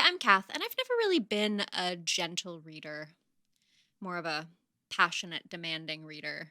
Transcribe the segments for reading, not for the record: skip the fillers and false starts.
I'm Kath, and I've never really been a gentle reader, more of a passionate, demanding reader,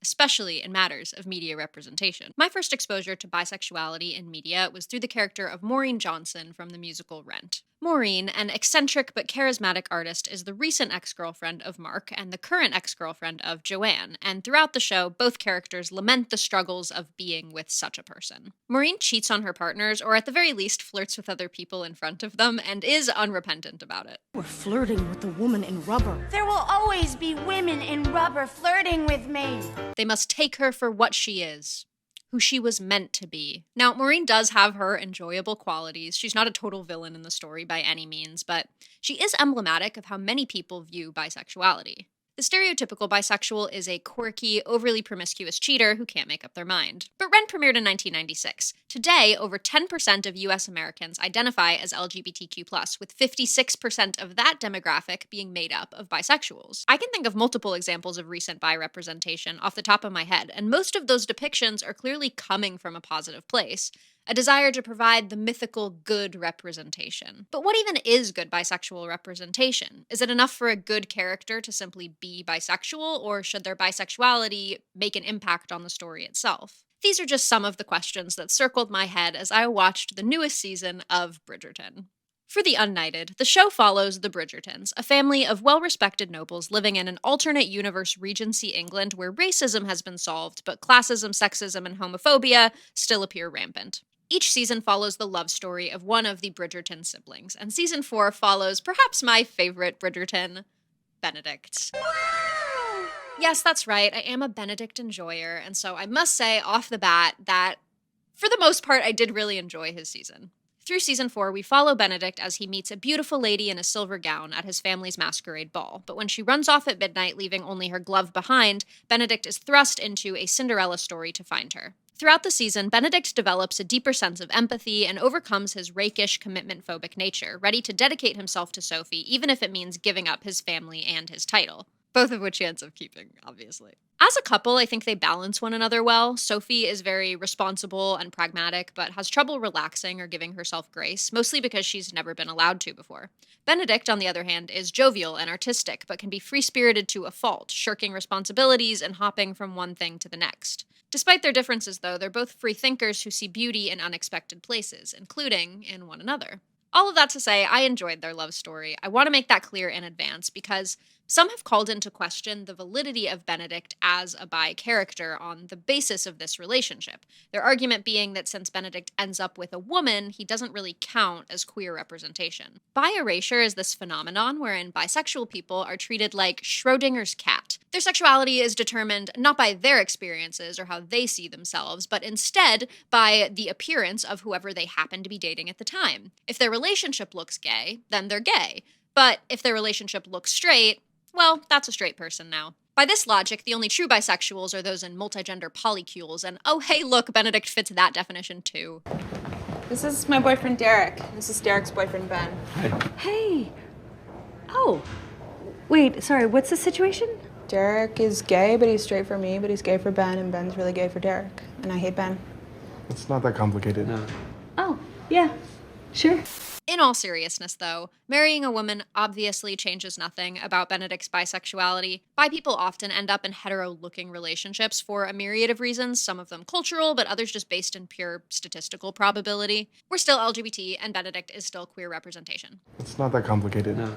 especially in matters of media representation. My first exposure to bisexuality in media was through the character of Maureen Johnson from the musical Rent. Maureen, an eccentric but charismatic artist, is the recent ex-girlfriend of Mark and the current ex-girlfriend of Joanne, and throughout the show, both characters lament the struggles of being with such a person. Maureen cheats on her partners, or at the very least flirts with other people in front of them, and is unrepentant about it. We're flirting with the woman in rubber. There will always be women in rubber flirting with me. They must take her for what she is, who she was meant to be. Now, Maureen does have her enjoyable qualities. She's not a total villain in the story by any means, but she is emblematic of how many people view bisexuality. The stereotypical bisexual is a quirky, overly promiscuous cheater who can't make up their mind. But Rent premiered in 1996. Today, over 10% of US Americans identify as LGBTQ+, with 56% of that demographic being made up of bisexuals. I can think of multiple examples of recent bi representation off the top of my head, and most of those depictions are clearly coming from a positive place. A desire to provide the mythical good representation. But what even is good bisexual representation? Is it enough for a good character to simply be bisexual, or should their bisexuality make an impact on the story itself? These are just some of the questions that circled my head as I watched the newest season of Bridgerton. For the unknighted, the show follows the Bridgertons, a family of well-respected nobles living in an alternate universe Regency England where racism has been solved, but classism, sexism, and homophobia still appear rampant. Each season follows the love story of one of the Bridgerton siblings, and season 4 follows perhaps my favorite Bridgerton, Benedict. Yes, that's right, I am a Benedict enjoyer, and so I must say off the bat that, for the most part, I did really enjoy his season. Through season 4, we follow Benedict as he meets a beautiful lady in a silver gown at his family's masquerade ball, but when she runs off at midnight, leaving only her glove behind, Benedict is thrust into a Cinderella story to find her. Throughout the season, Benedict develops a deeper sense of empathy and overcomes his rakish, commitment-phobic nature, ready to dedicate himself to Sophie, even if it means giving up his family and his title. Both of which he ends up keeping, obviously. As a couple, I think they balance one another well. Sophie is very responsible and pragmatic, but has trouble relaxing or giving herself grace, mostly because she's never been allowed to before. Benedict, on the other hand, is jovial and artistic, but can be free-spirited to a fault, shirking responsibilities and hopping from one thing to the next. Despite their differences, though, they're both free thinkers who see beauty in unexpected places, including in one another. All of that to say, I enjoyed their love story. I want to make that clear in advance because some have called into question the validity of Benedict as a bi character on the basis of this relationship. Their argument being that since Benedict ends up with a woman, he doesn't really count as queer representation. Bi erasure is this phenomenon wherein bisexual people are treated like Schrodinger's cat. Their sexuality is determined not by their experiences or how they see themselves, but instead by the appearance of whoever they happen to be dating at the time. If their relationship looks gay, then they're gay. But if their relationship looks straight, well, that's a straight person now. By this logic, the only true bisexuals are those in multigender polycules, and oh hey look, Benedict fits that definition too. This is my boyfriend Derek. This is Derek's boyfriend Ben. Hey. Oh. Wait, sorry, what's the situation? Derek is gay, but he's straight for me, but he's gay for Ben, and Ben's really gay for Derek. And I hate Ben. It's not that complicated. No. Oh, yeah, sure. In all seriousness, though, marrying a woman obviously changes nothing about Benedict's bisexuality. Bi people often end up in hetero-looking relationships for a myriad of reasons, some of them cultural, but others just based in pure statistical probability. We're still LGBT, and Benedict is still queer representation. It's not that complicated. No.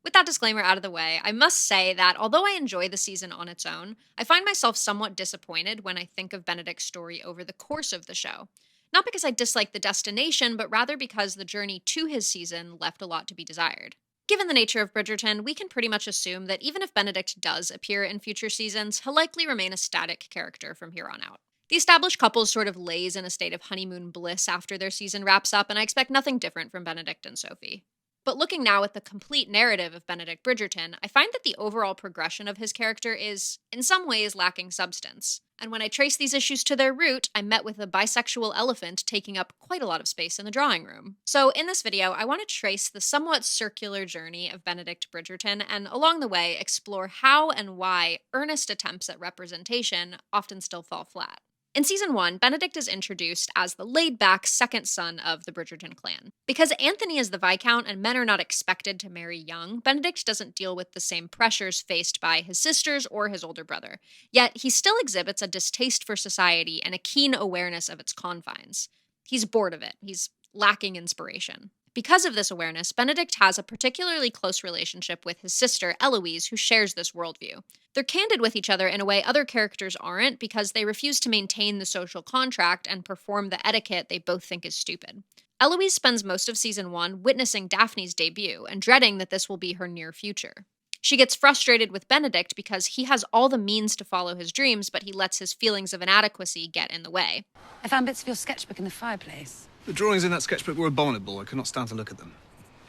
With that disclaimer out of the way, I must say that although I enjoy the season on its own, I find myself somewhat disappointed when I think of Benedict's story over the course of the show. Not because I dislike the destination, but rather because the journey to his season left a lot to be desired. Given the nature of Bridgerton, we can pretty much assume that even if Benedict does appear in future seasons, he'll likely remain a static character from here on out. The established couple sort of lays in a state of honeymoon bliss after their season wraps up, and I expect nothing different from Benedict and Sophie. But looking now at the complete narrative of Benedict Bridgerton, I find that the overall progression of his character is, in some ways, lacking substance. And when I trace these issues to their root, I'm met with a bisexual elephant taking up quite a lot of space in the drawing room. So in this video, I want to trace the somewhat circular journey of Benedict Bridgerton, and along the way, explore how and why earnest attempts at representation often still fall flat. In season 1, Benedict is introduced as the laid-back second son of the Bridgerton clan. Because Anthony is the Viscount and men are not expected to marry young, Benedict doesn't deal with the same pressures faced by his sisters or his older brother. Yet, he still exhibits a distaste for society and a keen awareness of its confines. He's bored of it. He's lacking inspiration. Because of this awareness, Benedict has a particularly close relationship with his sister, Eloise, who shares this worldview. They're candid with each other in a way other characters aren't because they refuse to maintain the social contract and perform the etiquette they both think is stupid. Eloise spends most of season 1 witnessing Daphne's debut and dreading that this will be her near future. She gets frustrated with Benedict because he has all the means to follow his dreams, but he lets his feelings of inadequacy get in the way. I found bits of your sketchbook in the fireplace. The drawings in that sketchbook were abominable. I could not stand to look at them.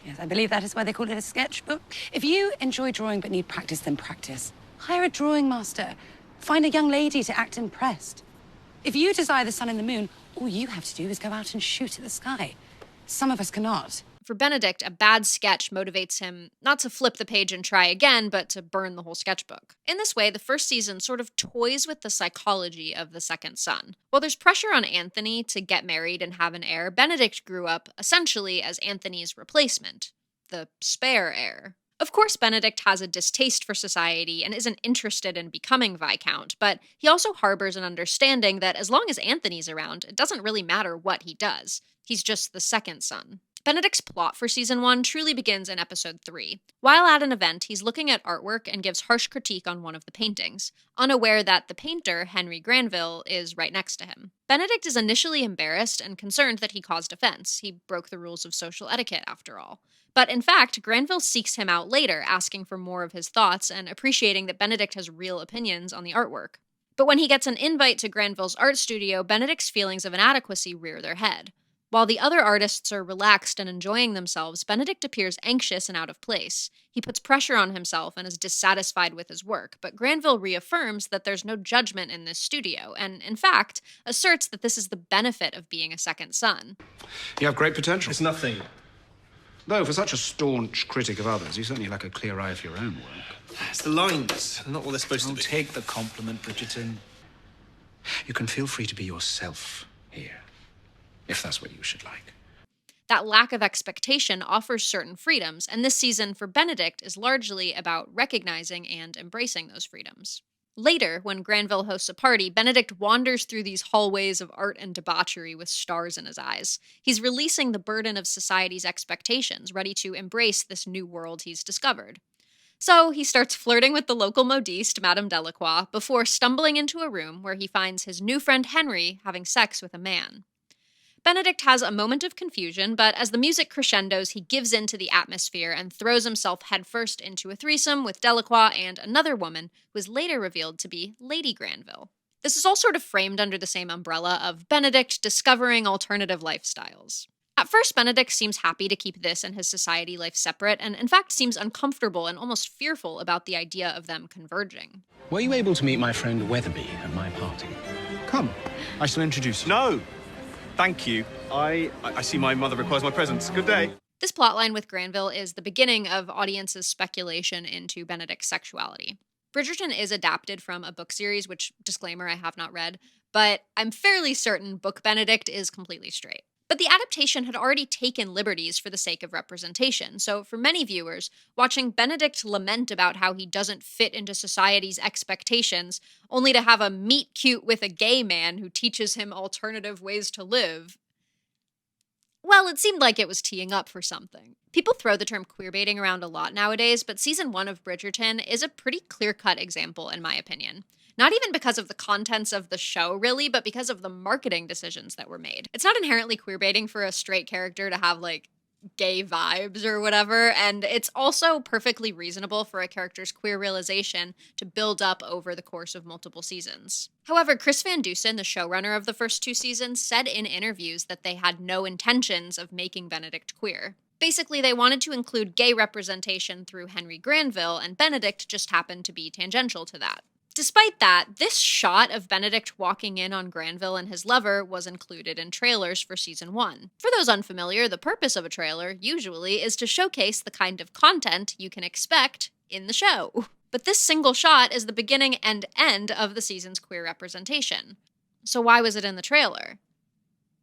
Yes, I believe that is why they call it a sketchbook. If you enjoy drawing but need practice, then practice. Hire a drawing master. Find a young lady to act impressed. If you desire the sun and the moon, all you have to do is go out and shoot at the sky. Some of us cannot. For Benedict, a bad sketch motivates him not to flip the page and try again, but to burn the whole sketchbook. In this way, the first season sort of toys with the psychology of the second son. While there's pressure on Anthony to get married and have an heir, Benedict grew up essentially as Anthony's replacement, the spare heir. Of course, Benedict has a distaste for society and isn't interested in becoming Viscount, but he also harbors an understanding that as long as Anthony's around, it doesn't really matter what he does. He's just the second son. Benedict's plot for season 1 truly begins in episode 3. While at an event, he's looking at artwork and gives harsh critique on one of the paintings, unaware that the painter, Henry Granville, is right next to him. Benedict is initially embarrassed and concerned that he caused offense. He broke the rules of social etiquette, after all. But in fact, Granville seeks him out later, asking for more of his thoughts and appreciating that Benedict has real opinions on the artwork. But when he gets an invite to Granville's art studio, Benedict's feelings of inadequacy rear their head. While the other artists are relaxed and enjoying themselves, Benedict appears anxious and out of place. He puts pressure on himself and is dissatisfied with his work, but Granville reaffirms that there's no judgment in this studio, and in fact, asserts that this is the benefit of being a second son. You have great potential. It's nothing. Though, for such a staunch critic of others, you certainly lack a clear eye for your own work. It's the lines. They're not what they're supposed to be. Take the compliment, Bridgerton. You can feel free to be yourself here, if that's what you should like. That lack of expectation offers certain freedoms, and this season for Benedict is largely about recognizing and embracing those freedoms. Later, when Granville hosts a party, Benedict wanders through these hallways of art and debauchery with stars in his eyes. He's releasing the burden of society's expectations, ready to embrace this new world he's discovered. So he starts flirting with the local modiste, Madame Delacroix, before stumbling into a room where he finds his new friend Henry having sex with a man. Benedict has a moment of confusion, but as the music crescendos, he gives in to the atmosphere and throws himself headfirst into a threesome with Delacroix and another woman who is later revealed to be Lady Granville. This is all sort of framed under the same umbrella of Benedict discovering alternative lifestyles. At first, Benedict seems happy to keep this and his society life separate, and in fact seems uncomfortable and almost fearful about the idea of them converging. Were you able to meet my friend Weatherby at my party? Come, I shall introduce you. No! Thank you. I see my mother requires my presence. Good day. This plotline with Granville is the beginning of audiences' speculation into Benedict's sexuality. Bridgerton is adapted from a book series, which, disclaimer, I have not read, but I'm fairly certain Book Benedict is completely straight. But the adaptation had already taken liberties for the sake of representation, so for many viewers, watching Benedict lament about how he doesn't fit into society's expectations, only to have a meet-cute with a gay man who teaches him alternative ways to live, well, it seemed like it was teeing up for something. People throw the term queerbaiting around a lot nowadays, but season 1 of Bridgerton is a pretty clear-cut example, in my opinion. Not even because of the contents of the show, really, but because of the marketing decisions that were made. It's not inherently queerbaiting for a straight character to have, like, gay vibes or whatever, and it's also perfectly reasonable for a character's queer realization to build up over the course of multiple seasons. However, Chris Van Dusen, the showrunner of the first 2 seasons, said in interviews that they had no intentions of making Benedict queer. Basically, they wanted to include gay representation through Henry Granville, and Benedict just happened to be tangential to that. Despite that, this shot of Benedict walking in on Granville and his lover was included in trailers for season 1. For those unfamiliar, the purpose of a trailer, usually, is to showcase the kind of content you can expect in the show. But this single shot is the beginning and end of the season's queer representation. So why was it in the trailer?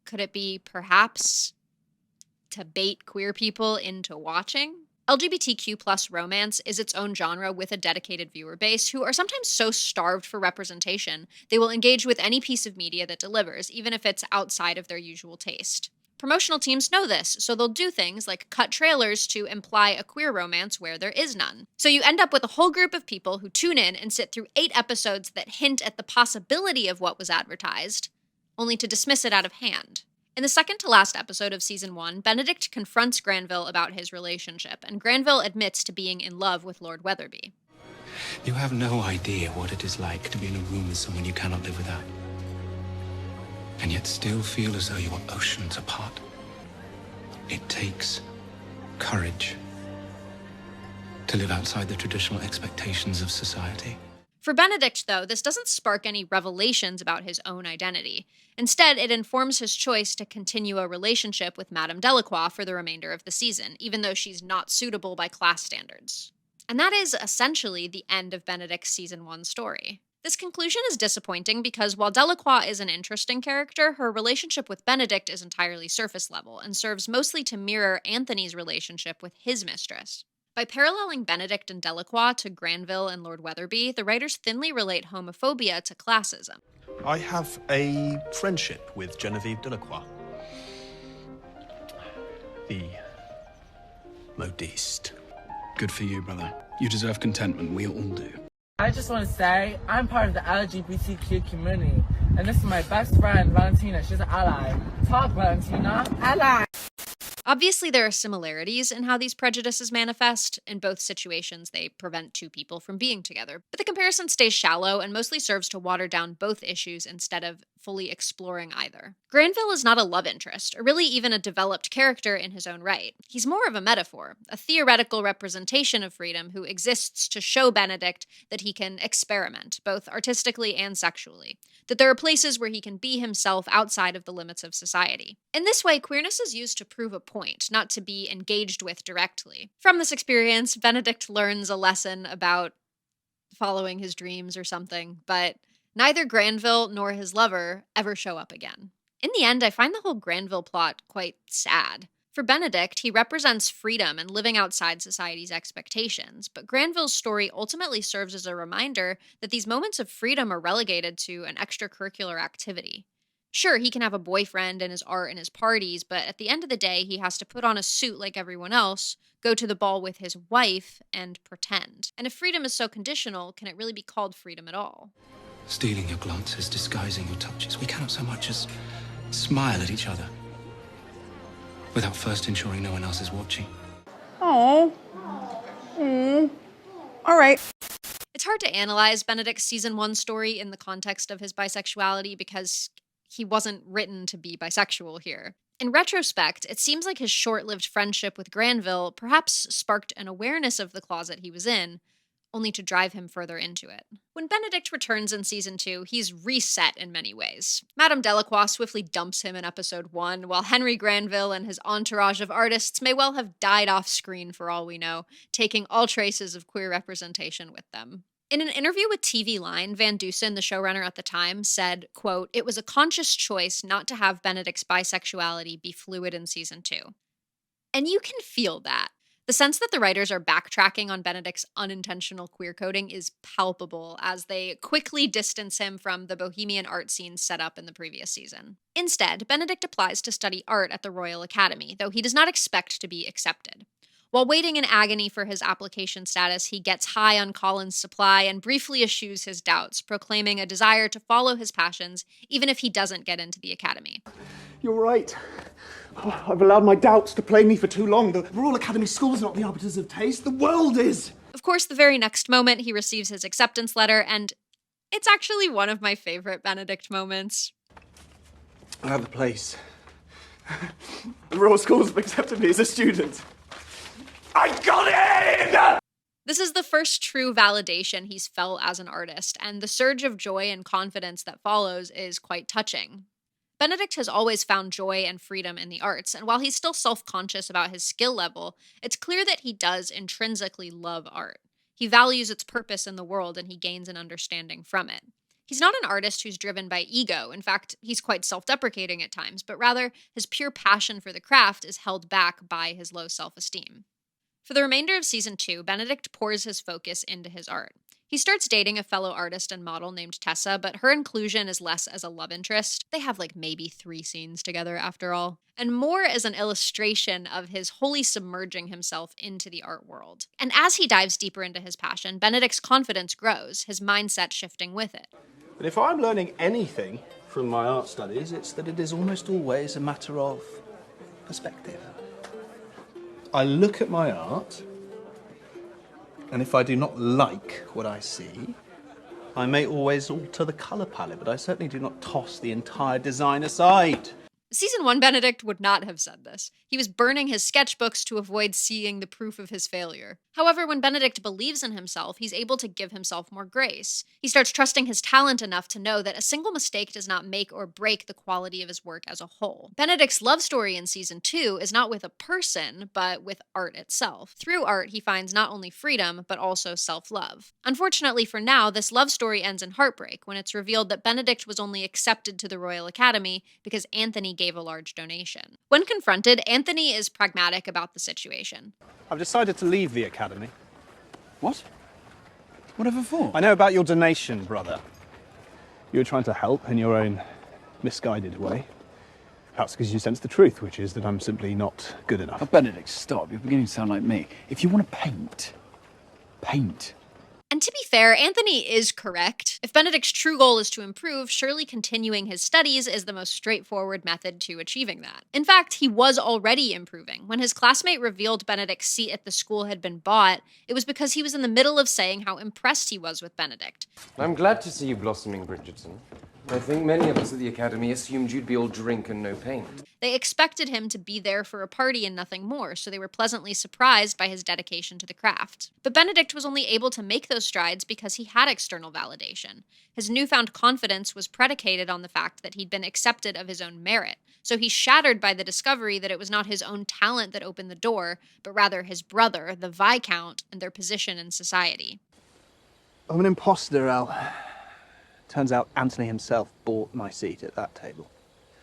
Could it be perhaps to bait queer people into watching? LGBTQ plus romance is its own genre with a dedicated viewer base who are sometimes so starved for representation, they will engage with any piece of media that delivers, even if it's outside of their usual taste. Promotional teams know this, so they'll do things like cut trailers to imply a queer romance where there is none. So you end up with a whole group of people who tune in and sit through 8 episodes that hint at the possibility of what was advertised, only to dismiss it out of hand. In the second to last episode of season 1, Benedict confronts Granville about his relationship, and Granville admits to being in love with Lord Weatherby. You have no idea what it is like to be in a room with someone you cannot live without, and yet still feel as though you are oceans apart. It takes courage to live outside the traditional expectations of society. For Benedict, though, this doesn't spark any revelations about his own identity. Instead, it informs his choice to continue a relationship with Madame Delacroix for the remainder of the season, even though she's not suitable by class standards. And that is essentially the end of Benedict's season 1 story. This conclusion is disappointing because while Delacroix is an interesting character, her relationship with Benedict is entirely surface level and serves mostly to mirror Anthony's relationship with his mistress. By paralleling Benedict and Delacroix to Granville and Lord Weatherby, the writers thinly relate homophobia to classism. I have a friendship with Genevieve Delacroix. The modiste. Good for you, brother. You deserve contentment. We all do. I just want to say I'm part of the LGBTQ community, and this is my best friend, Valentina. She's an ally. Talk, Valentina. Ally. Obviously, there are similarities in how these prejudices manifest. In both situations, they prevent two people from being together. But the comparison stays shallow and mostly serves to water down both issues instead of fully exploring either. Granville is not a love interest, or really even a developed character in his own right. He's more of a metaphor, a theoretical representation of freedom who exists to show Benedict that he can experiment, both artistically and sexually, that there are places where he can be himself outside of the limits of society. In this way, queerness is used to prove a point, not to be engaged with directly. From this experience, Benedict learns a lesson about following his dreams or something, but neither Granville nor his lover ever show up again. In the end, I find the whole Granville plot quite sad. For Benedict, he represents freedom and living outside society's expectations, but Granville's story ultimately serves as a reminder that these moments of freedom are relegated to an extracurricular activity. Sure, he can have a boyfriend and his art and his parties, but at the end of the day, he has to put on a suit like everyone else, go to the ball with his wife, and pretend. And if freedom is so conditional, can it really be called freedom at all? Stealing your glances, disguising your touches. We cannot so much as smile at each other without first ensuring no one else is watching. Oh. All right. It's hard to analyze Benedict's season 1 story in the context of his bisexuality because he wasn't written to be bisexual here. In retrospect, it seems like his short-lived friendship with Granville perhaps sparked an awareness of the closet he was in, only to drive him further into it. When Benedict returns in season 2, he's reset in many ways. Madame Delacroix swiftly dumps him in episode 1, while Henry Granville and his entourage of artists may well have died off screen for all we know, taking all traces of queer representation with them. In an interview with TV Line, Van Dusen, the showrunner at the time, said, quote, "It was a conscious choice not to have Benedict's bisexuality be fluid in season 2. And you can feel that. The sense that the writers are backtracking on Benedict's unintentional queer coding is palpable as they quickly distance him from the bohemian art scene set up in the previous season. Instead, Benedict applies to study art at the Royal Academy, though he does not expect to be accepted. While waiting in agony for his application status, he gets high on Colin's supply and briefly eschews his doubts, proclaiming a desire to follow his passions, even if he doesn't get into the academy. You're right. Oh, I've allowed my doubts to play me for too long. The Royal Academy School's not the arbiters of taste. The world is. Of course, the very next moment, he receives his acceptance letter, and it's actually one of my favorite Benedict moments. I have a place. The Royal Schools have accepted me as a student. I got in! This is the first true validation he's felt as an artist, and the surge of joy and confidence that follows is quite touching. Benedict has always found joy and freedom in the arts, and while he's still self-conscious about his skill level, it's clear that he does intrinsically love art. He values its purpose in the world, and he gains an understanding from it. He's not an artist who's driven by ego. In fact, he's quite self-deprecating at times, but rather his pure passion for the craft is held back by his low self-esteem. For the remainder of season 2, Benedict pours his focus into his art. He starts dating a fellow artist and model named Tessa, but her inclusion is less as a love interest. They have like maybe 3 scenes together after all. And more as an illustration of his wholly submerging himself into the art world. And as he dives deeper into his passion, Benedict's confidence grows, his mindset shifting with it. But if I'm learning anything from my art studies, it's that it is almost always a matter of perspective. I look at my art, and if I do not like what I see, I may always alter the colour palette, but I certainly do not toss the entire design aside. Season 1 Benedict would not have said this. He was burning his sketchbooks to avoid seeing the proof of his failure. However, when Benedict believes in himself, he's able to give himself more grace. He starts trusting his talent enough to know that a single mistake does not make or break the quality of his work as a whole. Benedict's love story in Season 2 is not with a person, but with art itself. Through art, he finds not only freedom, but also self-love. Unfortunately for now, this love story ends in heartbreak when it's revealed that Benedict was only accepted to the Royal Academy because Anthony gave a large donation. When confronted, Anthony is pragmatic about the situation. I've decided to leave the academy. What? Whatever for? I know about your donation, brother. You were trying to help in your own misguided way. Perhaps because you sense the truth, which is that I'm simply not good enough. Oh, Benedict, stop. You're beginning to sound like me. If you want to paint, paint. And to be fair, Anthony is correct. If Benedict's true goal is to improve, surely continuing his studies is the most straightforward method to achieving that. In fact, he was already improving. When his classmate revealed Benedict's seat at the school had been bought, it was because he was in the middle of saying how impressed he was with Benedict. I'm glad to see you blossoming, Bridgerton. I think many of us at the Academy assumed you'd be all drink and no paint. They expected him to be there for a party and nothing more, so they were pleasantly surprised by his dedication to the craft. But Benedict was only able to make those strides because he had external validation. His newfound confidence was predicated on the fact that he'd been accepted of his own merit, so he's shattered by the discovery that it was not his own talent that opened the door, but rather his brother, the Viscount, and their position in society. I'm an imposter, Al. Turns out Anthony himself bought my seat at that table.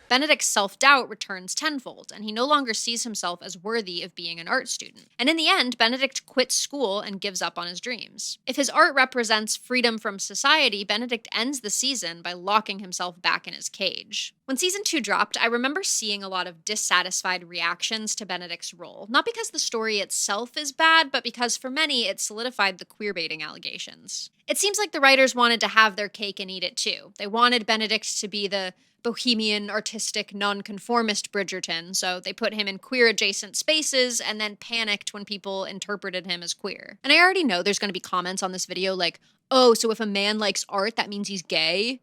Benedict's self-doubt returns tenfold, and he no longer sees himself as worthy of being an art student. And in the end, Benedict quits school and gives up on his dreams. If his art represents freedom from society, Benedict ends the season by locking himself back in his cage. When season 2 dropped, I remember seeing a lot of dissatisfied reactions to Benedict's role. Not because the story itself is bad, but because for many, it solidified the queerbaiting allegations. It seems like the writers wanted to have their cake and eat it too. They wanted Benedict to be the bohemian, artistic, nonconformist Bridgerton, so they put him in queer-adjacent spaces and then panicked when people interpreted him as queer. And I already know there's going to be comments on this video like, oh, so if a man likes art, that means he's gay?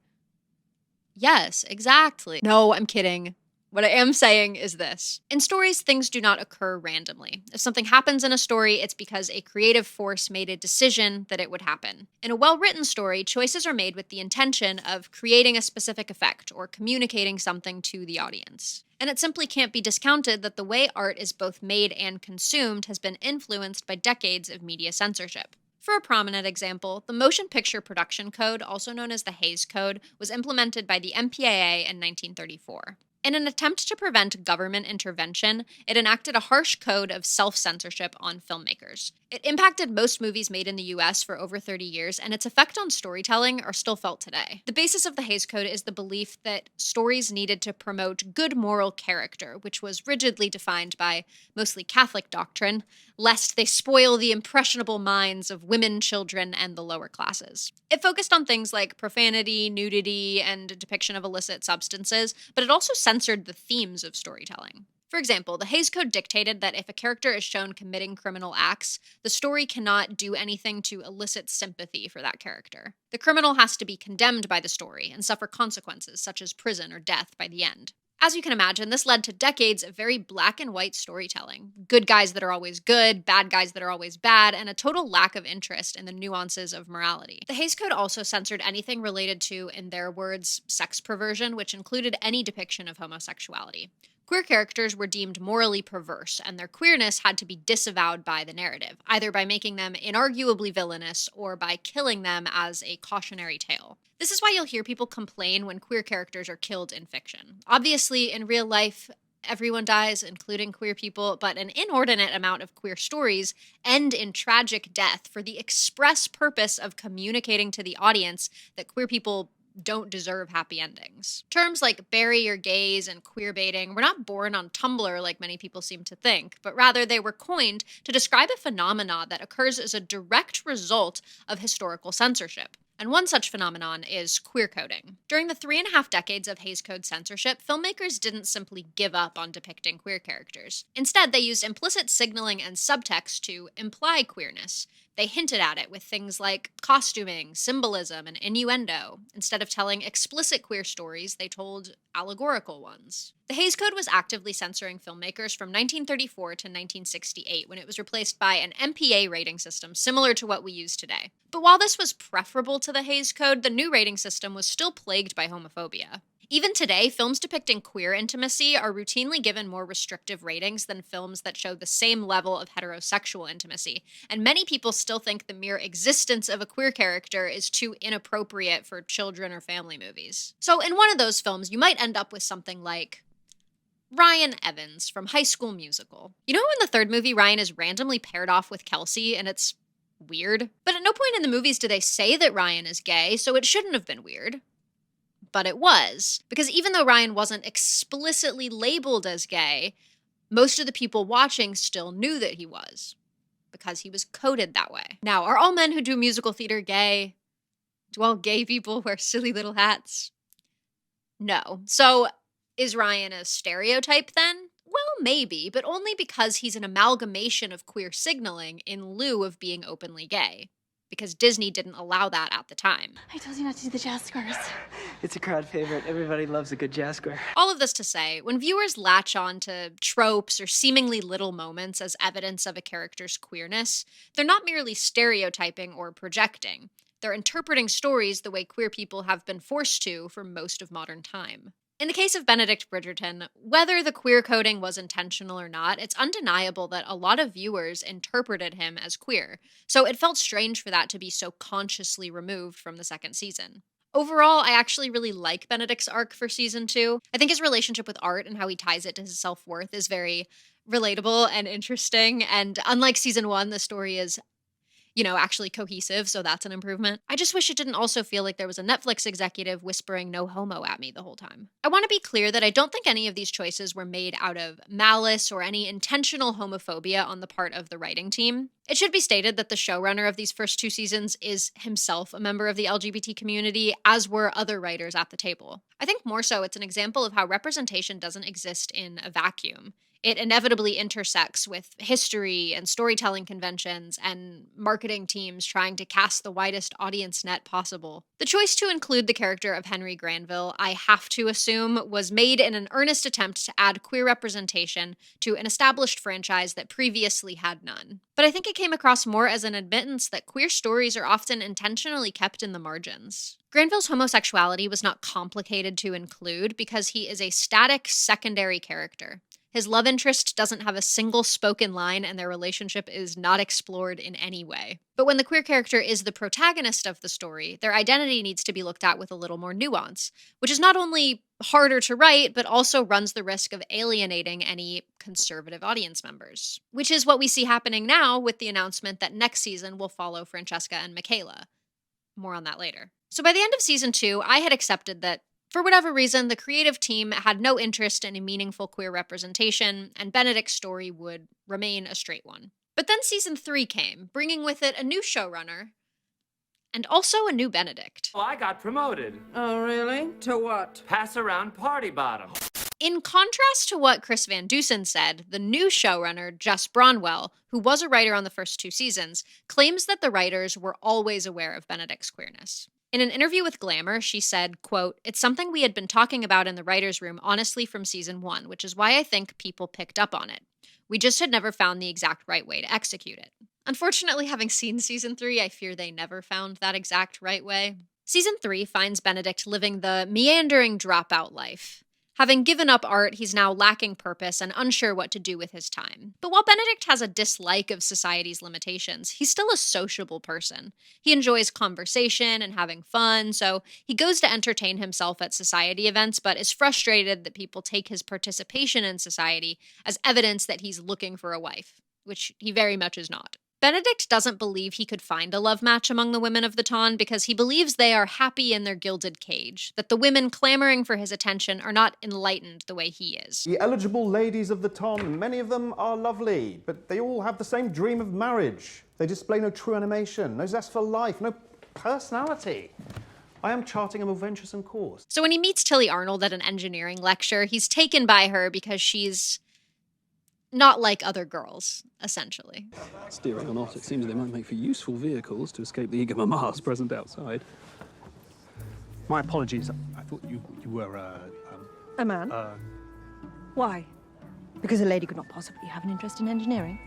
Yes, exactly. No, I'm kidding. What I am saying is this. In stories, things do not occur randomly. If something happens in a story, it's because a creative force made a decision that it would happen. In a well-written story, choices are made with the intention of creating a specific effect or communicating something to the audience. And it simply can't be discounted that the way art is both made and consumed has been influenced by decades of media censorship. For a prominent example, the Motion Picture Production Code, also known as the Hays Code, was implemented by the MPAA in 1934. In an attempt to prevent government intervention, it enacted a harsh code of self-censorship on filmmakers. It impacted most movies made in the US for over 30 years, and its effect on storytelling are still felt today. The basis of the Hays Code is the belief that stories needed to promote good moral character, which was rigidly defined by mostly Catholic doctrine, lest they spoil the impressionable minds of women, children, and the lower classes. It focused on things like profanity, nudity, and depiction of illicit substances, but it also censored the themes of storytelling. For example, the Hays Code dictated that if a character is shown committing criminal acts, the story cannot do anything to elicit sympathy for that character. The criminal has to be condemned by the story and suffer consequences such as prison or death by the end. As you can imagine, this led to decades of very black and white storytelling. Good guys that are always good, bad guys that are always bad, and a total lack of interest in the nuances of morality. The Hays Code also censored anything related to, in their words, sex perversion, which included any depiction of homosexuality. Queer characters were deemed morally perverse, and their queerness had to be disavowed by the narrative, either by making them inarguably villainous or by killing them as a cautionary tale. This is why you'll hear people complain when queer characters are killed in fiction. Obviously, in real life, everyone dies, including queer people, but an inordinate amount of queer stories end in tragic death for the express purpose of communicating to the audience that queer people don't deserve happy endings. Terms like bury your gays and queerbaiting were not born on Tumblr like many people seem to think, but rather they were coined to describe a phenomena that occurs as a direct result of historical censorship. And one such phenomenon is queercoding. During the 3.5 decades of Hays Code censorship, filmmakers didn't simply give up on depicting queer characters. Instead, they used implicit signaling and subtext to imply queerness. They hinted at it with things like costuming, symbolism, and innuendo. Instead of telling explicit queer stories, they told allegorical ones. The Hays Code was actively censoring filmmakers from 1934 to 1968, when it was replaced by an MPA rating system similar to what we use today. But while this was preferable to the Hays Code, the new rating system was still plagued by homophobia. Even today, films depicting queer intimacy are routinely given more restrictive ratings than films that show the same level of heterosexual intimacy, and many people still think the mere existence of a queer character is too inappropriate for children or family movies. So in one of those films, you might end up with something like Ryan Evans from High School Musical. You know, in the third movie, Ryan is randomly paired off with Kelsey, and it's weird? But at no point in the movies do they say that Ryan is gay, so it shouldn't have been weird. But it was, because even though Ryan wasn't explicitly labeled as gay, most of the people watching still knew that he was, because he was coded that way. Now, are all men who do musical theater gay? Do all gay people wear silly little hats? No. So, is Ryan a stereotype then? Well, maybe, but only because he's an amalgamation of queer signaling in lieu of being openly gay. Because Disney didn't allow that at the time. I told you not to do the jazz squares. It's a crowd favorite. Everybody loves a good jazz square. All of this to say, when viewers latch on to tropes or seemingly little moments as evidence of a character's queerness, they're not merely stereotyping or projecting. They're interpreting stories the way queer people have been forced to for most of modern time. In the case of Benedict Bridgerton, whether the queer coding was intentional or not, it's undeniable that a lot of viewers interpreted him as queer, so it felt strange for that to be so consciously removed from the second season. Overall, I actually really like Benedict's arc for season 2. I think his relationship with art and how he ties it to his self-worth is very relatable and interesting, and unlike season 1, the story is actually cohesive, so that's an improvement. I just wish it didn't also feel like there was a Netflix executive whispering no homo at me the whole time. I want to be clear that I don't think any of these choices were made out of malice or any intentional homophobia on the part of the writing team. It should be stated that the showrunner of these first 2 seasons is himself a member of the LGBT community, as were other writers at the table. I think more so it's an example of how representation doesn't exist in a vacuum. It inevitably intersects with history and storytelling conventions and marketing teams trying to cast the widest audience net possible. The choice to include the character of Henry Granville, I have to assume, was made in an earnest attempt to add queer representation to an established franchise that previously had none. But I think it came across more as an admittance that queer stories are often intentionally kept in the margins. Granville's homosexuality was not complicated to include because he is a static secondary character. His love interest doesn't have a single spoken line, and their relationship is not explored in any way. But when the queer character is the protagonist of the story, their identity needs to be looked at with a little more nuance, which is not only harder to write, but also runs the risk of alienating any conservative audience members. Which is what we see happening now with the announcement that next season will follow Francesca and Michaela. More on that later. So by the end of season 2, I had accepted that for whatever reason, the creative team had no interest in a meaningful queer representation, and Benedict's story would remain a straight one. But then season 3 came, bringing with it a new showrunner, and also a new Benedict. Well, I got promoted. Oh, really? To what? Pass around party bottom. In contrast to what Chris Van Dusen said, the new showrunner, Jess Bronwell, who was a writer on the first 2 seasons, claims that the writers were always aware of Benedict's queerness. In an interview with Glamour, she said, quote, "It's something we had been talking about in the writer's room honestly from season 1, which is why I think people picked up on it. We just had never found the exact right way to execute it." Unfortunately, having seen season 3, I fear they never found that exact right way. Season 3 finds Benedict living the meandering dropout life, Having given up art, he's now lacking purpose and unsure what to do with his time. But while Benedict has a dislike of society's limitations, he's still a sociable person. He enjoys conversation and having fun, so he goes to entertain himself at society events, but is frustrated that people take his participation in society as evidence that he's looking for a wife, which he very much is not. Benedict doesn't believe he could find a love match among the women of the Ton because he believes they are happy in their gilded cage, that the women clamoring for his attention are not enlightened the way he is. The eligible ladies of the Ton, many of them are lovely, but they all have the same dream of marriage. They display no true animation, no zest for life, no personality. I am charting a more venturesome course. So when he meets Tilly Arnold at an engineering lecture, he's taken by her because she's not like other girls, essentially. Steering or not, it seems they might make for useful vehicles to escape the eager mamas present outside. My apologies. I thought you were, A man? Why? Because a lady could not possibly have an interest in engineering.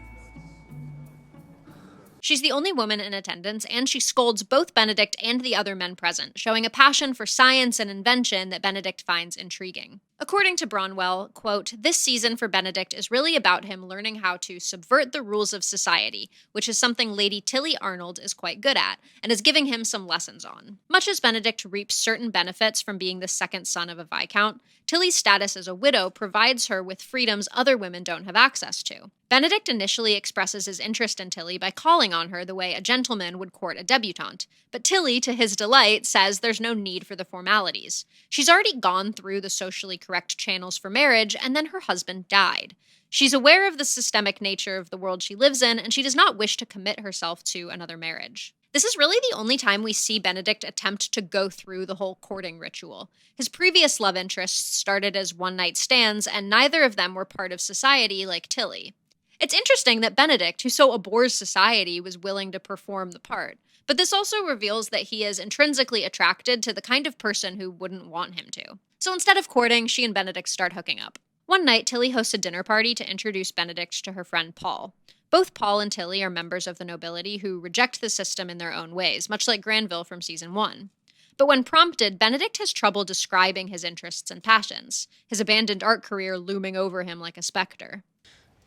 She's the only woman in attendance, and she scolds both Benedict and the other men present, showing a passion for science and invention that Benedict finds intriguing. According to Bronwell, quote, "This season for Benedict is really about him learning how to subvert the rules of society, which is something Lady Tilly Arnold is quite good at, and is giving him some lessons on." Much as Benedict reaps certain benefits from being the second son of a Viscount, Tilly's status as a widow provides her with freedoms other women don't have access to. Benedict initially expresses his interest in Tilly by calling on her the way a gentleman would court a debutante, but Tilly, to his delight, says there's no need for the formalities. She's already gone through the socially correct channels for marriage, and then her husband died. She's aware of the systemic nature of the world she lives in, and she does not wish to commit herself to another marriage. This is really the only time we see Benedict attempt to go through the whole courting ritual. His previous love interests started as one-night stands, and neither of them were part of society like Tilly. It's interesting that Benedict, who so abhors society, was willing to perform the part. But this also reveals that he is intrinsically attracted to the kind of person who wouldn't want him to. So instead of courting, she and Benedict start hooking up. One night, Tilly hosts a dinner party to introduce Benedict to her friend Paul. Both Paul and Tilly are members of the nobility who reject the system in their own ways, much like Granville from season 1. But when prompted, Benedict has trouble describing his interests and passions, his abandoned art career looming over him like a specter.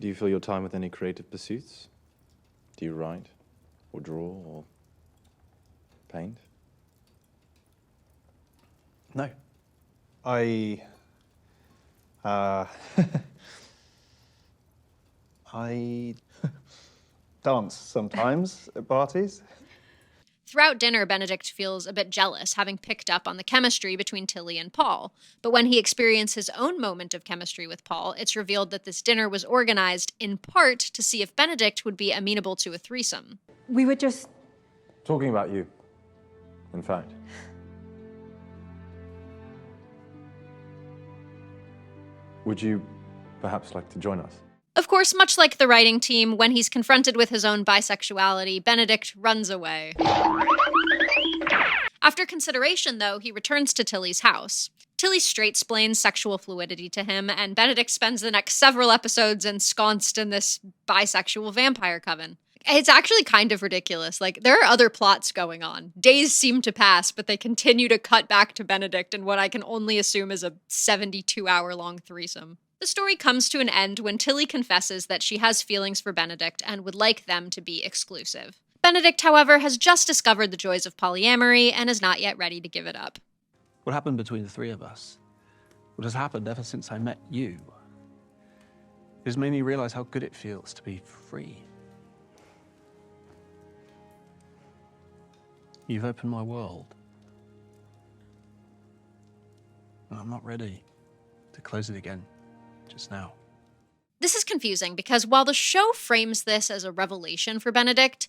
Do you fill your time with any creative pursuits? Do you write, or draw, or paint? No. I dance sometimes at parties. Throughout dinner, Benedict feels a bit jealous, having picked up on the chemistry between Tilly and Paul. But when he experiences his own moment of chemistry with Paul, it's revealed that this dinner was organized in part to see if Benedict would be amenable to a threesome. We were just... Talking about you, in fact. Would you perhaps like to join us? Of course, much like the writing team, when he's confronted with his own bisexuality, Benedict runs away. After consideration, though, he returns to Tilly's house. Tilly straight-splains sexual fluidity to him, and Benedict spends the next several episodes ensconced in this bisexual vampire coven. It's actually kind of ridiculous. Like, there are other plots going on. Days seem to pass, but they continue to cut back to Benedict in what I can only assume is a 72-hour-long threesome. The story comes to an end when Tilly confesses that she has feelings for Benedict and would like them to be exclusive. Benedict, however, has just discovered the joys of polyamory and is not yet ready to give it up. What happened between the three of us, what has happened ever since I met you, has made me realize how good it feels to be free. You've opened my world. And I'm not ready to close it again just now. This is confusing because while the show frames this as a revelation for Benedict,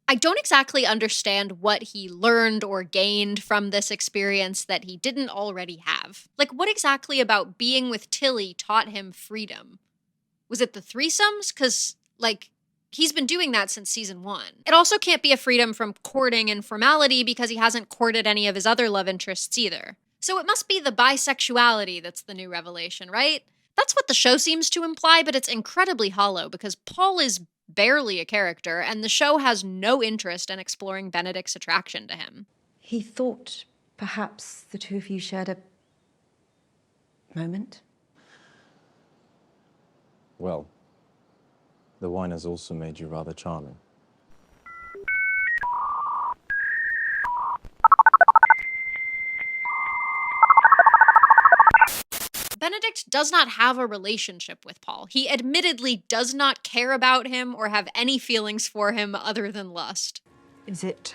I don't exactly understand what he learned or gained from this experience that he didn't already have. Like, what exactly about being with Tilly taught him freedom? Was it the threesomes? Because, like, he's been doing that since season 1. It also can't be a freedom from courting and formality because he hasn't courted any of his other love interests either. So it must be the bisexuality that's the new revelation, right? That's what the show seems to imply, but it's incredibly hollow because Paul is barely a character, and the show has no interest in exploring Benedict's attraction to him. He thought perhaps the two of you shared a moment? Well, the wine has also made you rather charming. Benedict does not have a relationship with Paul. He admittedly does not care about him or have any feelings for him other than lust. Is it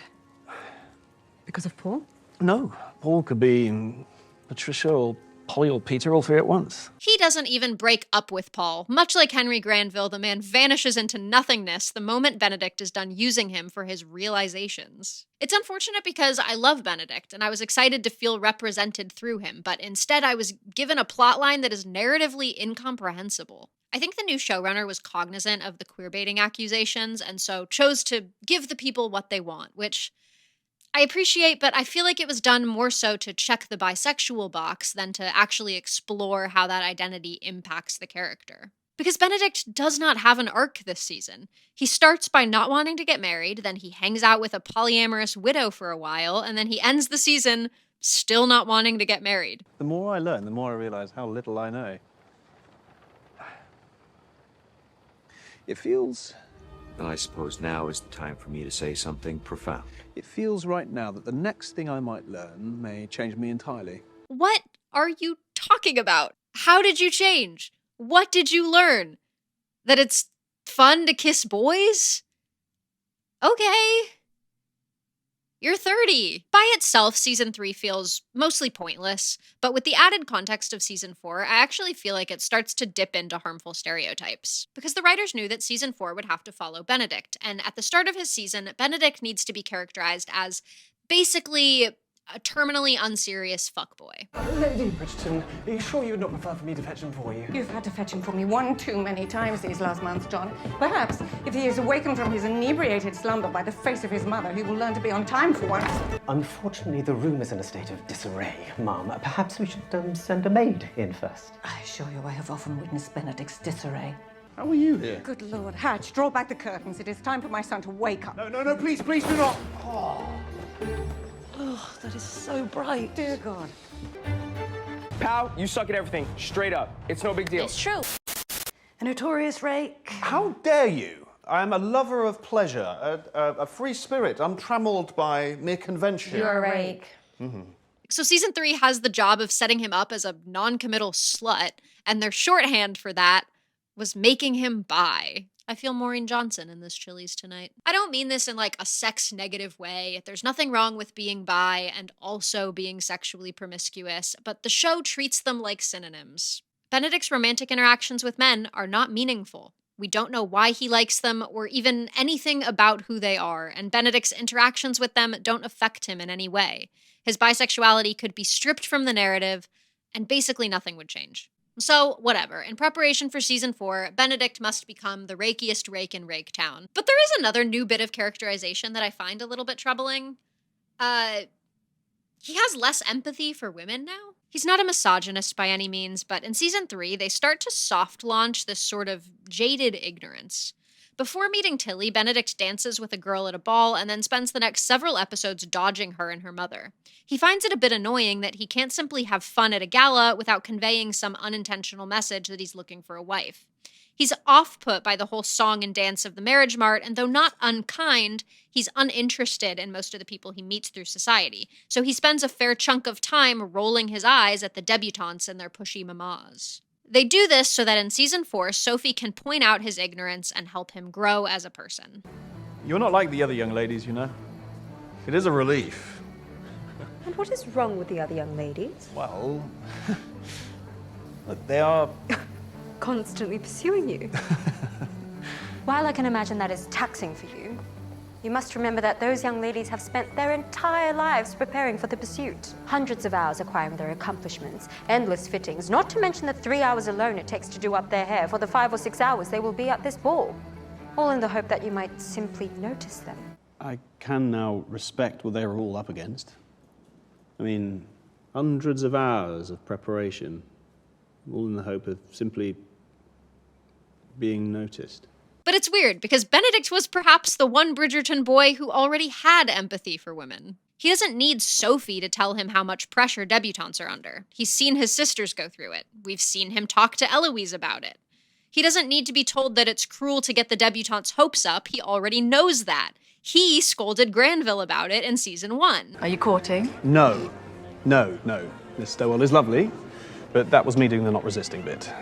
because of Paul? No, Paul could be Patricia or Polly or Peter, all three at once. He doesn't even break up with Paul. Much like Henry Granville, the man vanishes into nothingness the moment Benedict is done using him for his realizations. It's unfortunate because I love Benedict, and I was excited to feel represented through him, but instead I was given a plotline that is narratively incomprehensible. I think the new showrunner was cognizant of the queerbaiting accusations, and so chose to give the people what they want, which I appreciate, but I feel like it was done more so to check the bisexual box than to actually explore how that identity impacts the character. Because Benedict does not have an arc this season. He starts by not wanting to get married, then he hangs out with a polyamorous widow for a while, and then he ends the season still not wanting to get married. The more I learn, the more I realise how little I know. It feels... I suppose now is the time for me to say something profound. It feels right now that the next thing I might learn may change me entirely. What are you talking about? How did you change? What did you learn? That it's fun to kiss boys? Okay. You're 30. By itself, Season 3 feels mostly pointless, but with the added context of Season 4, I actually feel like it starts to dip into harmful stereotypes. Because the writers knew that Season 4 would have to follow Benedict, and at the start of his season, Benedict needs to be characterized as basically a terminally unserious fuckboy. Lady Bridgerton, are you sure you would not prefer for me to fetch him for you? You've had to fetch him for me one too many times these last months, John. Perhaps, if he is awakened from his inebriated slumber by the face of his mother, he will learn to be on time for once. Unfortunately, the room is in a state of disarray, Ma'am. Perhaps we should send a maid in first. I assure you I have often witnessed Benedict's disarray. How are you here? Good Lord, Hatch, draw back the curtains. It is time for my son to wake up. No, please do not. Oh, that is so bright. Dear God. Pal, you suck at everything. Straight up. It's no big deal. It's true. A notorious rake. How dare you? I am a lover of pleasure, a free spirit, untrammeled by mere convention. You're a rake. Mm-hmm. So Season 3 has the job of setting him up as a non-committal slut, and their shorthand for that was making him bi. I feel Maureen Johnson in this Chili's tonight. I don't mean this in like a sex-negative way. There's nothing wrong with being bi and also being sexually promiscuous, but the show treats them like synonyms. Benedict's romantic interactions with men are not meaningful. We don't know why he likes them or even anything about who they are, and Benedict's interactions with them don't affect him in any way. His bisexuality could be stripped from the narrative, and basically nothing would change. So, whatever. In preparation for Season 4, Benedict must become the rakiest rake in Rake Town. But there is another new bit of characterization that I find a little bit troubling. He has less empathy for women now. He's not a misogynist by any means, but in Season 3, they start to soft launch this sort of jaded ignorance. Before meeting Tilly, Benedict dances with a girl at a ball and then spends the next several episodes dodging her and her mother. He finds it a bit annoying that he can't simply have fun at a gala without conveying some unintentional message that he's looking for a wife. He's off-put by the whole song and dance of the marriage mart, and though not unkind, he's uninterested in most of the people he meets through society. So he spends a fair chunk of time rolling his eyes at the debutantes and their pushy mamas. They do this so that in Season 4, Sophie can point out his ignorance and help him grow as a person. You're not like the other young ladies, you know. It is a relief. And what is wrong with the other young ladies? Well, they are... Constantly pursuing you. While I can imagine that is taxing for you, you must remember that those young ladies have spent their entire lives preparing for the pursuit. Hundreds of hours acquiring their accomplishments, endless fittings, not to mention the 3 hours alone it takes to do up their hair for the 5 or 6 hours they will be at this ball. All in the hope that you might simply notice them. I can now respect what they were all up against. I mean, hundreds of hours of preparation, all in the hope of simply being noticed. But it's weird, because Benedict was perhaps the one Bridgerton boy who already had empathy for women. He doesn't need Sophie to tell him how much pressure debutantes are under. He's seen his sisters go through it. We've seen him talk to Eloise about it. He doesn't need to be told that it's cruel to get the debutantes' hopes up. He already knows that. He scolded Granville about it in season 1. Are you courting? No. Miss Stowell is lovely, but that was me doing the not resisting bit.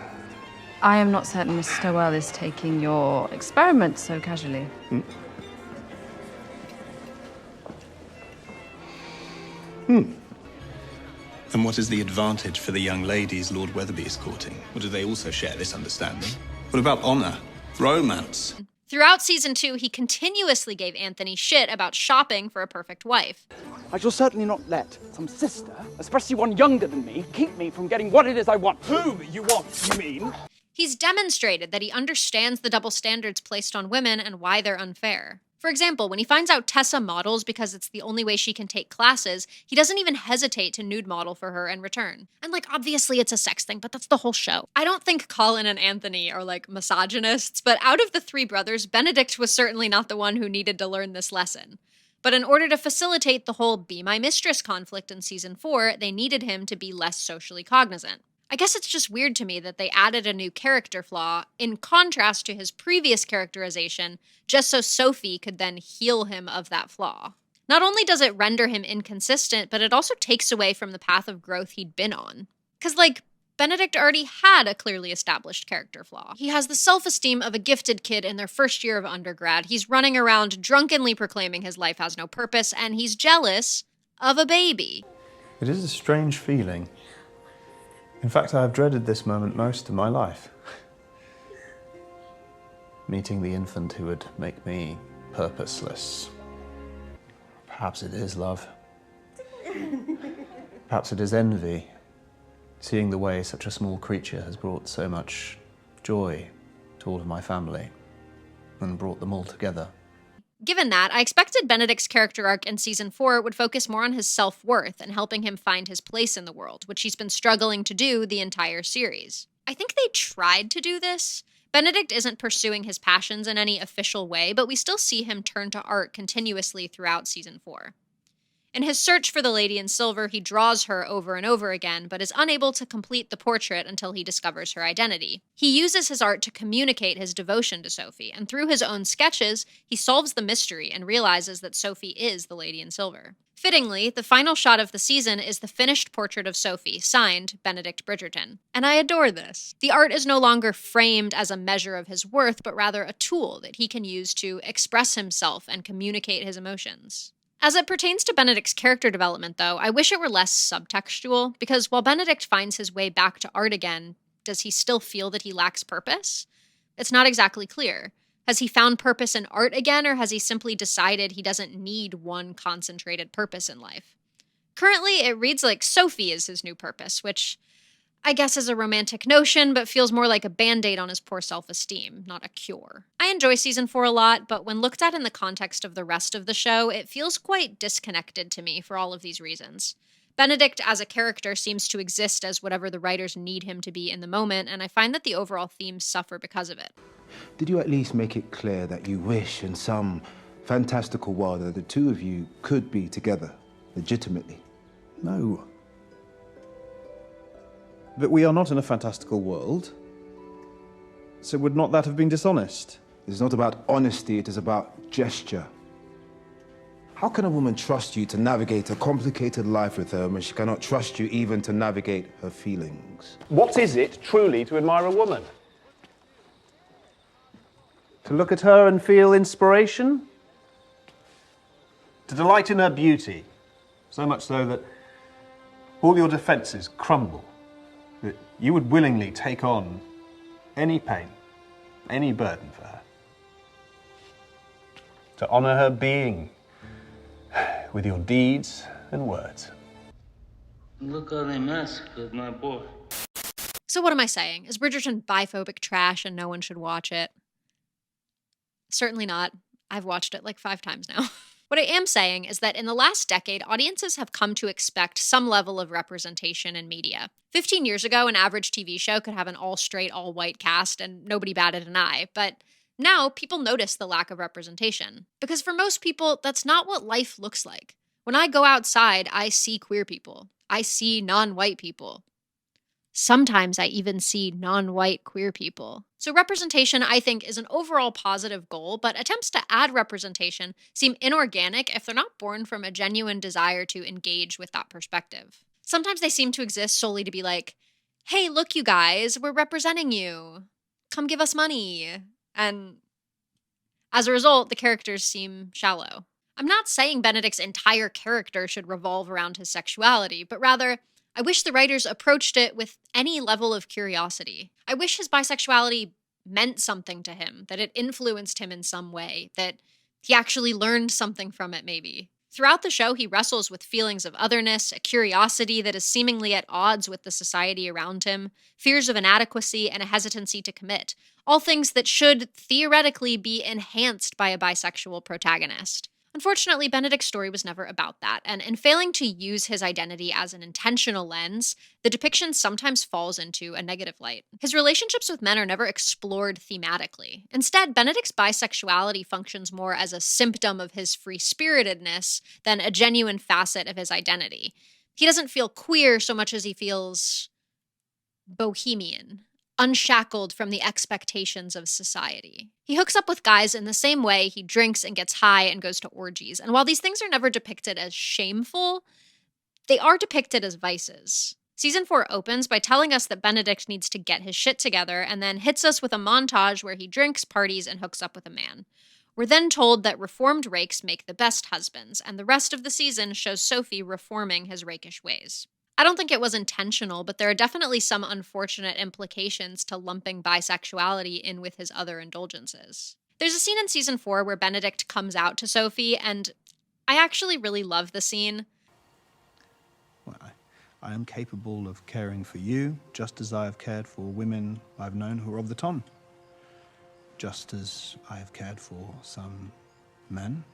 I am not certain Miss Stowell is taking your experiment so casually. And what is the advantage for the young ladies Lord Weatherby is courting? Or do they also share this understanding? What about honour? Romance? Throughout season 2, he continuously gave Anthony shit about shopping for a perfect wife. I shall certainly not let some sister, especially one younger than me, keep me from getting what it is I want. Whom you want, you mean? He's demonstrated that he understands the double standards placed on women and why they're unfair. For example, when he finds out Tessa models because it's the only way she can take classes, he doesn't even hesitate to nude model for her in return. And obviously it's a sex thing, but that's the whole show. I don't think Colin and Anthony are misogynists, but out of the 3 brothers, Benedict was certainly not the one who needed to learn this lesson. But in order to facilitate the whole be my mistress conflict in season 4, they needed him to be less socially cognizant. I guess it's just weird to me that they added a new character flaw in contrast to his previous characterization, just so Sophie could then heal him of that flaw. Not only does it render him inconsistent, but it also takes away from the path of growth he'd been on. Because, Benedict already had a clearly established character flaw. He has the self-esteem of a gifted kid in their first year of undergrad. He's running around drunkenly proclaiming his life has no purpose, and he's jealous of a baby. It is a strange feeling. In fact, I have dreaded this moment most of my life. Meeting the infant who would make me purposeless. Perhaps it is love. Perhaps it is envy. Seeing the way such a small creature has brought so much joy to all of my family and brought them all together. Given that, I expected Benedict's character arc in season 4 would focus more on his self-worth and helping him find his place in the world, which he's been struggling to do the entire series. I think they tried to do this. Benedict isn't pursuing his passions in any official way, but we still see him turn to art continuously throughout season 4. In his search for the Lady in Silver, he draws her over and over again, but is unable to complete the portrait until he discovers her identity. He uses his art to communicate his devotion to Sophie, and through his own sketches, he solves the mystery and realizes that Sophie is the Lady in Silver. Fittingly, the final shot of the season is the finished portrait of Sophie, signed Benedict Bridgerton. And I adore this. The art is no longer framed as a measure of his worth, but rather a tool that he can use to express himself and communicate his emotions. As it pertains to Benedict's character development, though, I wish it were less subtextual, because while Benedict finds his way back to art again, does he still feel that he lacks purpose? It's not exactly clear. Has he found purpose in art again, or has he simply decided he doesn't need one concentrated purpose in life? Currently, it reads like Sophie is his new purpose, which I guess is a romantic notion, but feels more like a band-aid on his poor self-esteem, not a cure. I enjoy season 4 a lot, but when looked at in the context of the rest of the show, it feels quite disconnected to me for all of these reasons. Benedict as a character seems to exist as whatever the writers need him to be in the moment, and I find that the overall themes suffer because of it. Did you at least make it clear that you wish in some fantastical world that the two of you could be together, legitimately? No. But we are not in a fantastical world. So would not that have been dishonest? It's not about honesty, it is about gesture. How can a woman trust you to navigate a complicated life with her when she cannot trust you even to navigate her feelings? What is it, truly, to admire a woman? To look at her and feel inspiration? To delight in her beauty, so much so that all your defences crumble, that you would willingly take on any pain, any burden for her. To honour her being with your deeds and words. Look how they massacred my boy. So what am I saying? Is Bridgerton biphobic trash and no one should watch it? Certainly not. I've watched it like 5 times now. What I am saying is that in the last decade, audiences have come to expect some level of representation in media. 15 years ago, an average TV show could have an all-straight, all-white cast and nobody batted an eye, but now people notice the lack of representation. Because for most people, that's not what life looks like. When I go outside, I see queer people. I see non-white people. Sometimes I even see non-white queer people. So representation, I think, is an overall positive goal, but attempts to add representation seem inorganic if they're not born from a genuine desire to engage with that perspective. Sometimes they seem to exist solely to be like, hey, look, you guys, we're representing you. Come give us money. And as a result, the characters seem shallow. I'm not saying Benedict's entire character should revolve around his sexuality, but rather, I wish the writers approached it with any level of curiosity. I wish his bisexuality meant something to him, that it influenced him in some way, that he actually learned something from it, maybe. Throughout the show, he wrestles with feelings of otherness, a curiosity that is seemingly at odds with the society around him, fears of inadequacy, and a hesitancy to commit. All things that should theoretically be enhanced by a bisexual protagonist. Unfortunately, Benedict's story was never about that, and in failing to use his identity as an intentional lens, the depiction sometimes falls into a negative light. His relationships with men are never explored thematically. Instead, Benedict's bisexuality functions more as a symptom of his free-spiritedness than a genuine facet of his identity. He doesn't feel queer so much as he feels bohemian, unshackled from the expectations of society. He hooks up with guys in the same way he drinks and gets high and goes to orgies. And while these things are never depicted as shameful, they are depicted as vices. Season 4 opens by telling us that Benedict needs to get his shit together and then hits us with a montage where he drinks, parties, and hooks up with a man. We're then told that reformed rakes make the best husbands, and the rest of the season shows Sophie reforming his rakish ways. I don't think it was intentional, but there are definitely some unfortunate implications to lumping bisexuality in with his other indulgences. There's a scene in season 4 where Benedict comes out to Sophie, and I actually really love the scene. Well, I am capable of caring for you, just as I have cared for women I've known who are of the ton. Just as I have cared for some men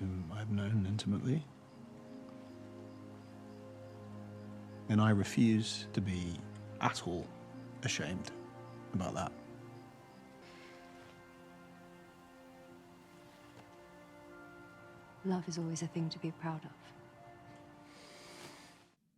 whom I've known intimately. And I refuse to be at all ashamed about that. Love is always a thing to be proud of.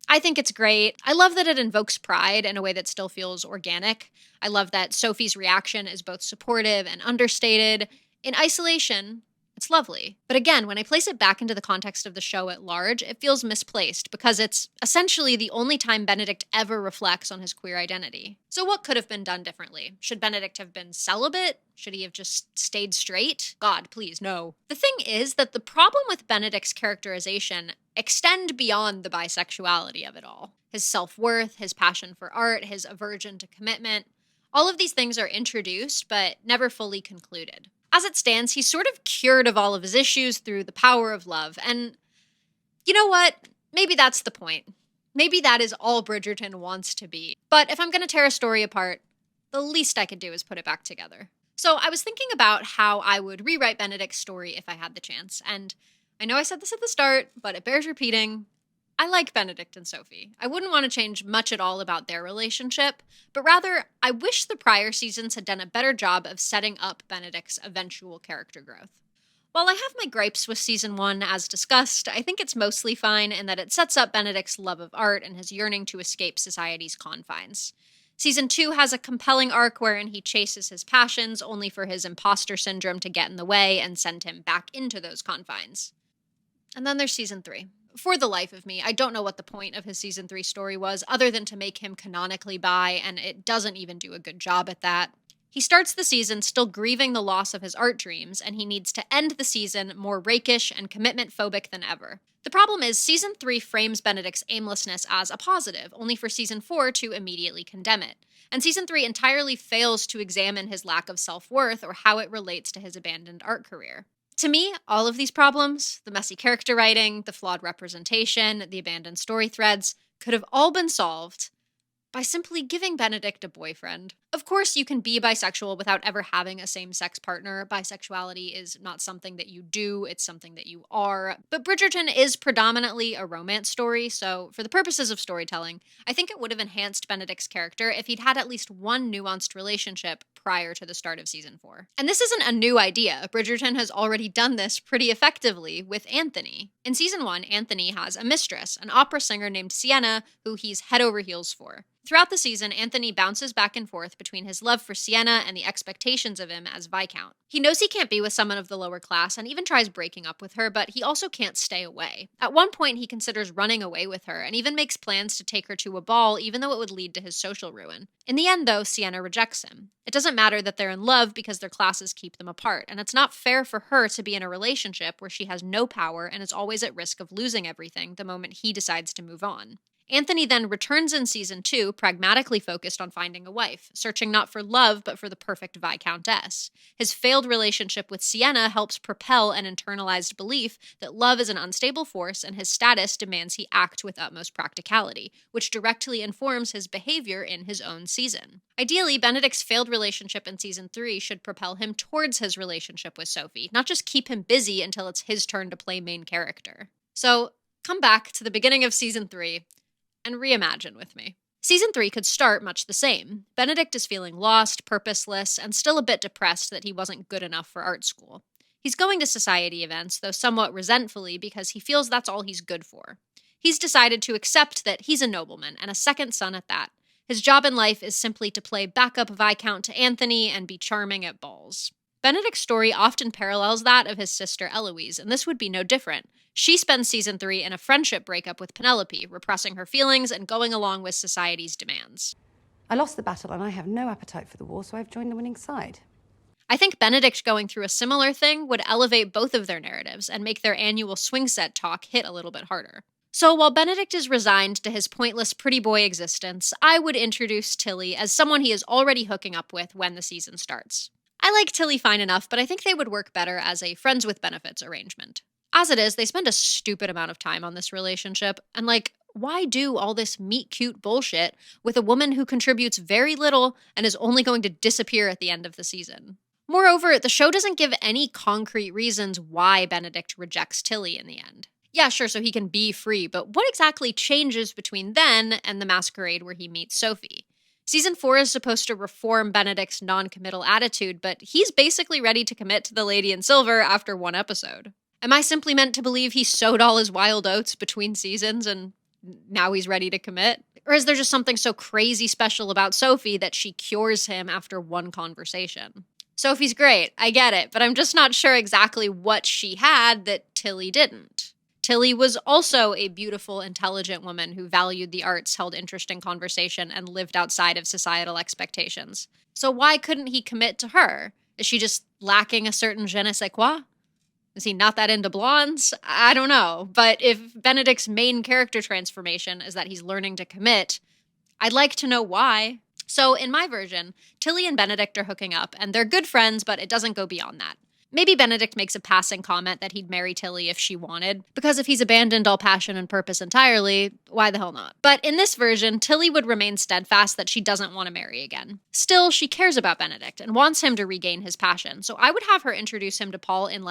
I think it's great. I love that it invokes pride in a way that still feels organic. I love that Sophie's reaction is both supportive and understated. In isolation, it's lovely. But again, when I place it back into the context of the show at large, it feels misplaced because it's essentially the only time Benedict ever reflects on his queer identity. So what could have been done differently? Should Benedict have been celibate? Should he have just stayed straight? God, please, no. The thing is that the problem with Benedict's characterization extend beyond the bisexuality of it all. His self-worth, his passion for art, his aversion to commitment, all of these things are introduced but never fully concluded. As it stands, he's sort of cured of all of his issues through the power of love. And you know what? Maybe that's the point. Maybe that is all Bridgerton wants to be. But if I'm going to tear a story apart, the least I could do is put it back together. So I was thinking about how I would rewrite Benedict's story if I had the chance. And I know I said this at the start, but it bears repeating. I like Benedict and Sophie. I wouldn't want to change much at all about their relationship, but rather, I wish the prior seasons had done a better job of setting up Benedict's eventual character growth. While I have my gripes with season 1 as discussed, I think it's mostly fine in that it sets up Benedict's love of art and his yearning to escape society's confines. Season 2 has a compelling arc wherein he chases his passions only for his imposter syndrome to get in the way and send him back into those confines. And then there's season 3. For the life of me, I don't know what the point of his season 3 story was, other than to make him canonically bi, and it doesn't even do a good job at that. He starts the season still grieving the loss of his art dreams, and he needs to end the season more rakish and commitment-phobic than ever. The problem is, season 3 frames Benedict's aimlessness as a positive, only for season 4 to immediately condemn it. And season 3 entirely fails to examine his lack of self-worth or how it relates to his abandoned art career. To me, all of these problems, the messy character writing, the flawed representation, the abandoned story threads, could have all been solved by simply giving Benedict a boyfriend. Of course, you can be bisexual without ever having a same-sex partner. Bisexuality is not something that you do, it's something that you are. But Bridgerton is predominantly a romance story, so for the purposes of storytelling, I think it would have enhanced Benedict's character if he'd had at least one nuanced relationship prior to the start of season 4. And this isn't a new idea. Bridgerton has already done this pretty effectively with Anthony. In season 1, Anthony has a mistress, an opera singer named Sienna, who he's head over heels for. Throughout the season, Anthony bounces back and forth between his love for Sienna and the expectations of him as Viscount. He knows he can't be with someone of the lower class and even tries breaking up with her, but he also can't stay away. At one point, he considers running away with her and even makes plans to take her to a ball, even though it would lead to his social ruin. In the end, though, Sienna rejects him. It doesn't matter that they're in love because their classes keep them apart, and it's not fair for her to be in a relationship where she has no power and is always at risk of losing everything the moment he decides to move on. Anthony then returns in season 2, pragmatically focused on finding a wife, searching not for love, but for the perfect Viscountess. His failed relationship with Sienna helps propel an internalized belief that love is an unstable force and his status demands he act with utmost practicality, which directly informs his behavior in his own season. Ideally, Benedict's failed relationship in season 3 should propel him towards his relationship with Sophie, not just keep him busy until it's his turn to play main character. So, come back to the beginning of season 3, and reimagine with me. Season 3 could start much the same. Benedict is feeling lost, purposeless, and still a bit depressed that he wasn't good enough for art school. He's going to society events, though somewhat resentfully, because he feels that's all he's good for. He's decided to accept that he's a nobleman, and a second son at that. His job in life is simply to play backup Viscount to Anthony and be charming at balls. Benedict's story often parallels that of his sister Eloise, and this would be no different. She spends season 3 in a friendship breakup with Penelope, repressing her feelings and going along with society's demands. I lost the battle and I have no appetite for the war, so I've joined the winning side. I think Benedict going through a similar thing would elevate both of their narratives and make their annual swing set talk hit a little bit harder. So while Benedict is resigned to his pointless pretty boy existence, I would introduce Tilly as someone he is already hooking up with when the season starts. I like Tilly fine enough, but I think they would work better as a friends with benefits arrangement. As it is, they spend a stupid amount of time on this relationship, and why do all this meet-cute bullshit with a woman who contributes very little and is only going to disappear at the end of the season? Moreover, the show doesn't give any concrete reasons why Benedict rejects Tilly in the end. Yeah, sure, so he can be free, but what exactly changes between then and the masquerade where he meets Sophie? Season 4 is supposed to reform Benedict's non-committal attitude, but he's basically ready to commit to the Lady in Silver after one episode. Am I simply meant to believe he sowed all his wild oats between seasons and now he's ready to commit? Or is there just something so crazy special about Sophie that she cures him after one conversation? Sophie's great, I get it, but I'm just not sure exactly what she had that Tilly didn't. Tilly was also a beautiful, intelligent woman who valued the arts, held interesting conversation, and lived outside of societal expectations. So why couldn't he commit to her? Is she just lacking a certain je ne sais quoi? Is he not that into blondes? I don't know. But if Benedict's main character transformation is that he's learning to commit, I'd like to know why. So in my version, Tilly and Benedict are hooking up, and they're good friends, but it doesn't go beyond that. Maybe Benedict makes a passing comment that he'd marry Tilly if she wanted, because if he's abandoned all passion and purpose entirely, why the hell not? But in this version, Tilly would remain steadfast that she doesn't want to marry again. Still, she cares about Benedict and wants him to regain his passion, so I would have her introduce him to Paul in,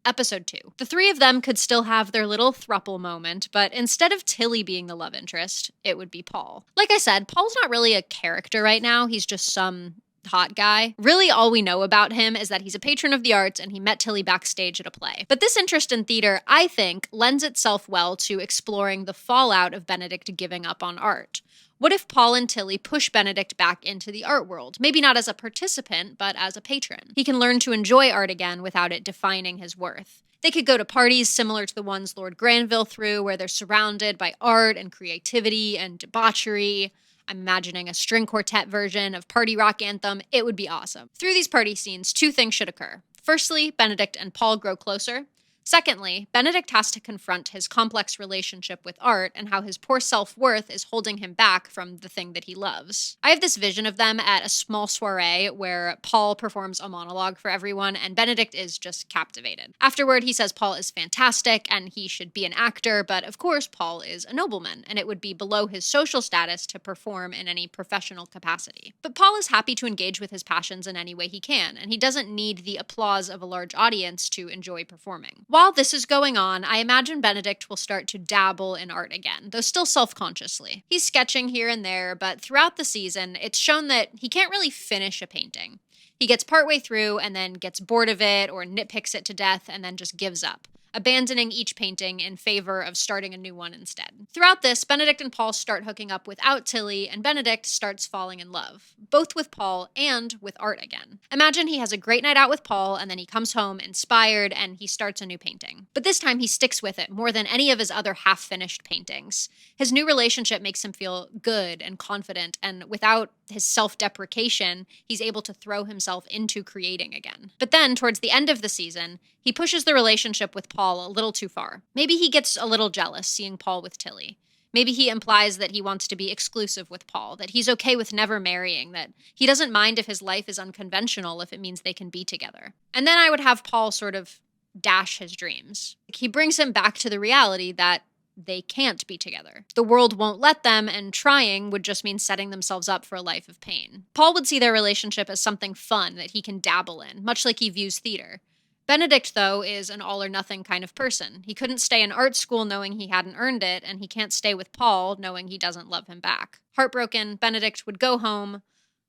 episode 2. The three of them could still have their little throuple moment, but instead of Tilly being the love interest, it would be Paul. Like I said, Paul's not really a character right now, he's just some hot guy. Really, all we know about him is that he's a patron of the arts and he met Tilly backstage at a play. But this interest in theater, I think, lends itself well to exploring the fallout of Benedict giving up on art. What if Paul and Tilly push Benedict back into the art world? Maybe not as a participant, but as a patron. He can learn to enjoy art again without it defining his worth. They could go to parties similar to the ones Lord Granville threw, where they're surrounded by art and creativity and debauchery. I'm imagining a string quartet version of Party Rock Anthem. It would be awesome. Through these party scenes, two things should occur. Firstly, Benedict and Paul grow closer. Secondly, Benedict has to confront his complex relationship with art and how his poor self-worth is holding him back from the thing that he loves. I have this vision of them at a small soiree where Paul performs a monologue for everyone and Benedict is just captivated. Afterward, he says Paul is fantastic and he should be an actor, but of course Paul is a nobleman and it would be below his social status to perform in any professional capacity. But Paul is happy to engage with his passions in any way he can, and he doesn't need the applause of a large audience to enjoy performing. While this is going on, I imagine Benedict will start to dabble in art again, though still self-consciously. He's sketching here and there, but throughout the season, it's shown that he can't really finish a painting. He gets partway through and then gets bored of it or nitpicks it to death and then just gives up, abandoning each painting in favor of starting a new one instead. Throughout this, Benedict and Paul start hooking up without Tilly, and Benedict starts falling in love, both with Paul and with art again. Imagine he has a great night out with Paul, and then he comes home inspired, and he starts a new painting. But this time he sticks with it more than any of his other half-finished paintings. His new relationship makes him feel good and confident, and without his self-deprecation, he's able to throw himself into creating again. But then, towards the end of the season, he pushes the relationship with Paul a little too far. Maybe he gets a little jealous seeing Paul with Tilly. Maybe he implies that he wants to be exclusive with Paul, that he's okay with never marrying, that he doesn't mind if his life is unconventional if it means they can be together. And then I would have Paul sort of dash his dreams. He brings him back to the reality that they can't be together. The world won't let them, and trying would just mean setting themselves up for a life of pain. Paul would see their relationship as something fun that he can dabble in, much like he views theater. Benedict, though, is an all-or-nothing kind of person. He couldn't stay in art school knowing he hadn't earned it, and he can't stay with Paul knowing he doesn't love him back. Heartbroken, Benedict would go home,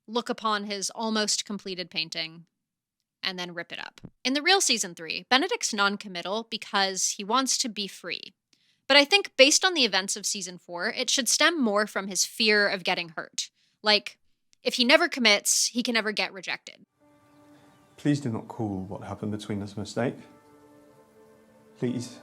look upon his almost completed painting, and then rip it up. In the real season 3, Benedict's non-committal because he wants to be free. But I think based on the events of season 4, it should stem more from his fear of getting hurt. Like, if he never commits, he can never get rejected. Please do not call what happened between us a mistake. Please.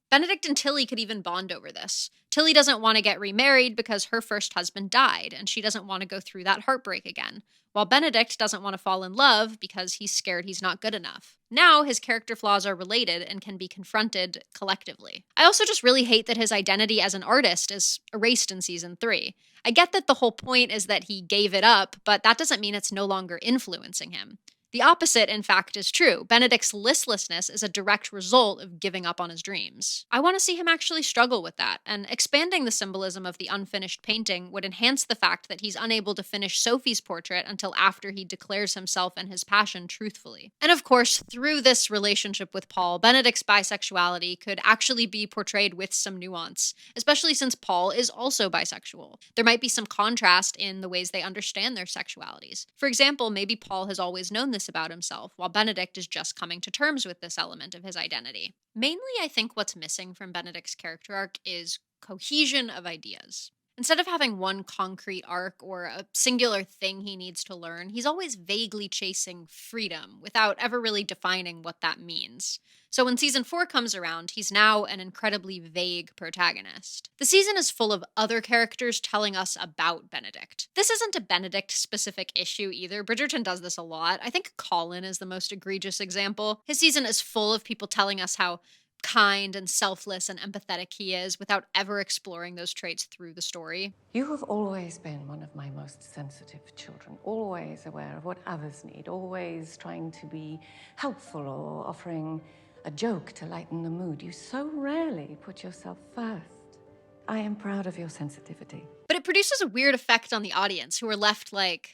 Benedict and Tilly could even bond over this. Tilly doesn't want to get remarried because her first husband died, and she doesn't want to go through that heartbreak again, while Benedict doesn't want to fall in love because he's scared he's not good enough. Now, his character flaws are related and can be confronted collectively. I also just really hate that his identity as an artist is erased in season 3. I get that the whole point is that he gave it up, but that doesn't mean it's no longer influencing him. The opposite, in fact, is true. Benedict's listlessness is a direct result of giving up on his dreams. I want to see him actually struggle with that, and expanding the symbolism of the unfinished painting would enhance the fact that he's unable to finish Sophie's portrait until after he declares himself and his passion truthfully. And of course, through this relationship with Paul, Benedict's bisexuality could actually be portrayed with some nuance, especially since Paul is also bisexual. There might be some contrast in the ways they understand their sexualities. For example, maybe Paul has always known this about himself, while Benedict is just coming to terms with this element of his identity. Mainly, I think what's missing from Benedict's character arc is cohesion of ideas. Instead of having one concrete arc or a singular thing he needs to learn, he's always vaguely chasing freedom without ever really defining what that means. So when season 4 comes around, he's now an incredibly vague protagonist. The season is full of other characters telling us about Benedict. This isn't a Benedict-specific issue either. Bridgerton does this a lot. I think Colin is the most egregious example. His season is full of people telling us how kind and selfless and empathetic he is without ever exploring those traits through the story. You have always been one of my most sensitive children, always aware of what others need, always trying to be helpful or offering a joke to lighten the mood. You so rarely put yourself first. I am proud of your sensitivity. But it produces a weird effect on the audience, who are left like,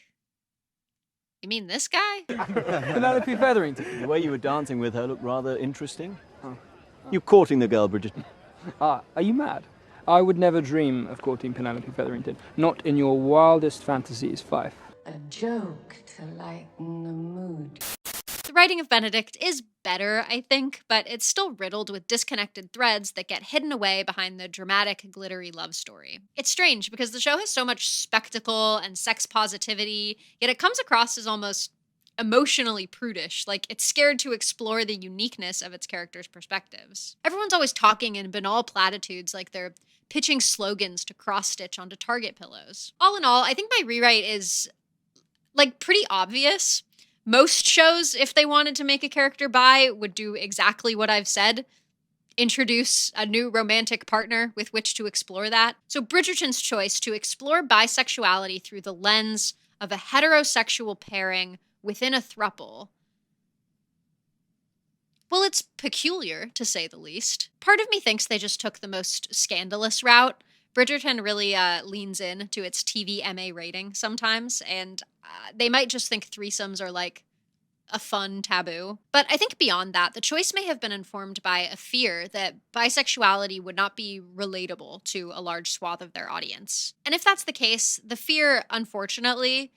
you mean this guy? Penelope Featherington. The way you were dancing with her looked rather interesting. You courting the girl, Bridgerton. Are you mad? I would never dream of courting Penelope Featherington. Not in your wildest fantasies, Fife. A joke to lighten the mood. The writing of Benedict is better, I think, but it's still riddled with disconnected threads that get hidden away behind the dramatic, glittery love story. It's strange because the show has so much spectacle and sex positivity, yet it comes across as almost emotionally prudish, like it's scared to explore the uniqueness of its characters' perspectives. Everyone's always talking in banal platitudes like they're pitching slogans to cross-stitch onto Target pillows. All in all, I think my rewrite is, like, pretty obvious, Most shows, if they wanted to make a character bi, would do exactly what I've said. Introduce a new romantic partner with which to explore that. So Bridgerton's choice to explore bisexuality through the lens of a heterosexual pairing within a throuple, well, it's peculiar, to say the least. Part of me thinks they just took the most scandalous route. Bridgerton really leans in to its TV MA rating sometimes, and they might just think threesomes are like a fun taboo. But I think beyond that, the choice may have been informed by a fear that bisexuality would not be relatable to a large swath of their audience. And if that's the case, the fear, unfortunately,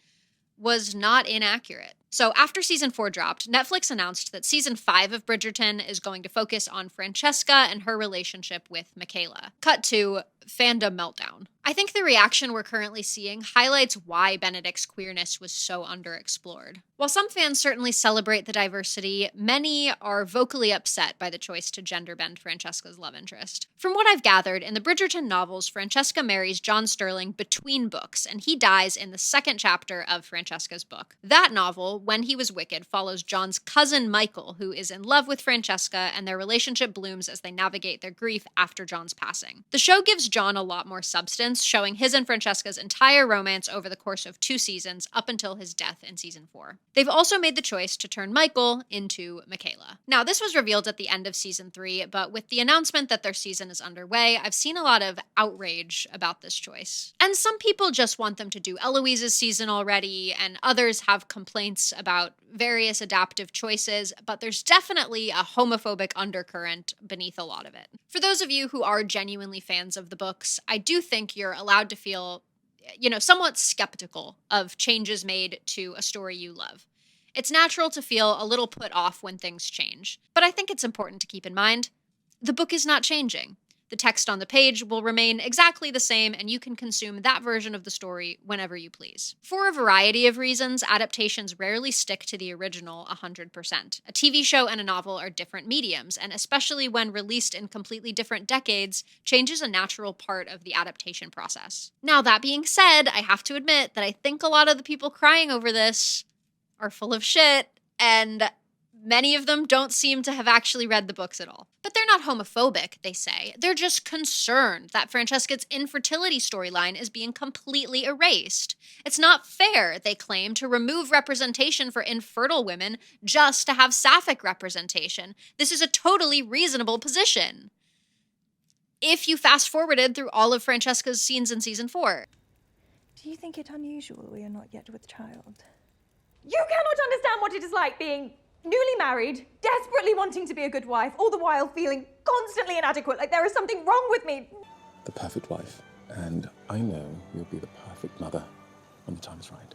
was not inaccurate. So after season 4 dropped, Netflix announced that season 5 of Bridgerton is going to focus on Francesca and her relationship with Michaela. Cut to fandom meltdown. I think the reaction we're currently seeing highlights why Benedict's queerness was so underexplored. While some fans certainly celebrate the diversity, many are vocally upset by the choice to gender bend Francesca's love interest. From what I've gathered, in the Bridgerton novels, Francesca marries John Sterling between books, and he dies in the second chapter of Francesca's book. That novel, When He Was Wicked, follows John's cousin Michael, who is in love with Francesca, and their relationship blooms as they navigate their grief after John's passing. The show gives John a lot more substance, showing his and Francesca's entire romance over the course of 2 seasons up until his death in season 4. They've also made the choice to turn Michael into Michaela. Now, this was revealed at the end of season 3, but with the announcement that their season is underway, I've seen a lot of outrage about this choice. And some people just want them to do Eloise's season already, and others have complaints about various adaptive choices, but there's definitely a homophobic undercurrent beneath a lot of it. For those of you who are genuinely fans of the books, I do think you're allowed to feel, somewhat skeptical of changes made to a story you love. It's natural to feel a little put off when things change, but I think it's important to keep in mind, the book is not changing. The text on the page will remain exactly the same, and you can consume that version of the story whenever you please. For a variety of reasons, adaptations rarely stick to the original 100%. A TV show and a novel are different mediums, and especially when released in completely different decades, change is a natural part of the adaptation process. Now, that being said, I have to admit that I think a lot of the people crying over this are full of shit, and many of them don't seem to have actually read the books at all. But they're not homophobic, they say. They're just concerned that Francesca's infertility storyline is being completely erased. It's not fair, they claim, to remove representation for infertile women just to have sapphic representation. This is a totally reasonable position. If you fast-forwarded through all of Francesca's scenes in season 4. Do you think it unusual we are not yet with child? You cannot understand what it is like being newly married, desperately wanting to be a good wife, all the while feeling constantly inadequate, like there is something wrong with me. The perfect wife, and I know you'll be the perfect mother when the time is right.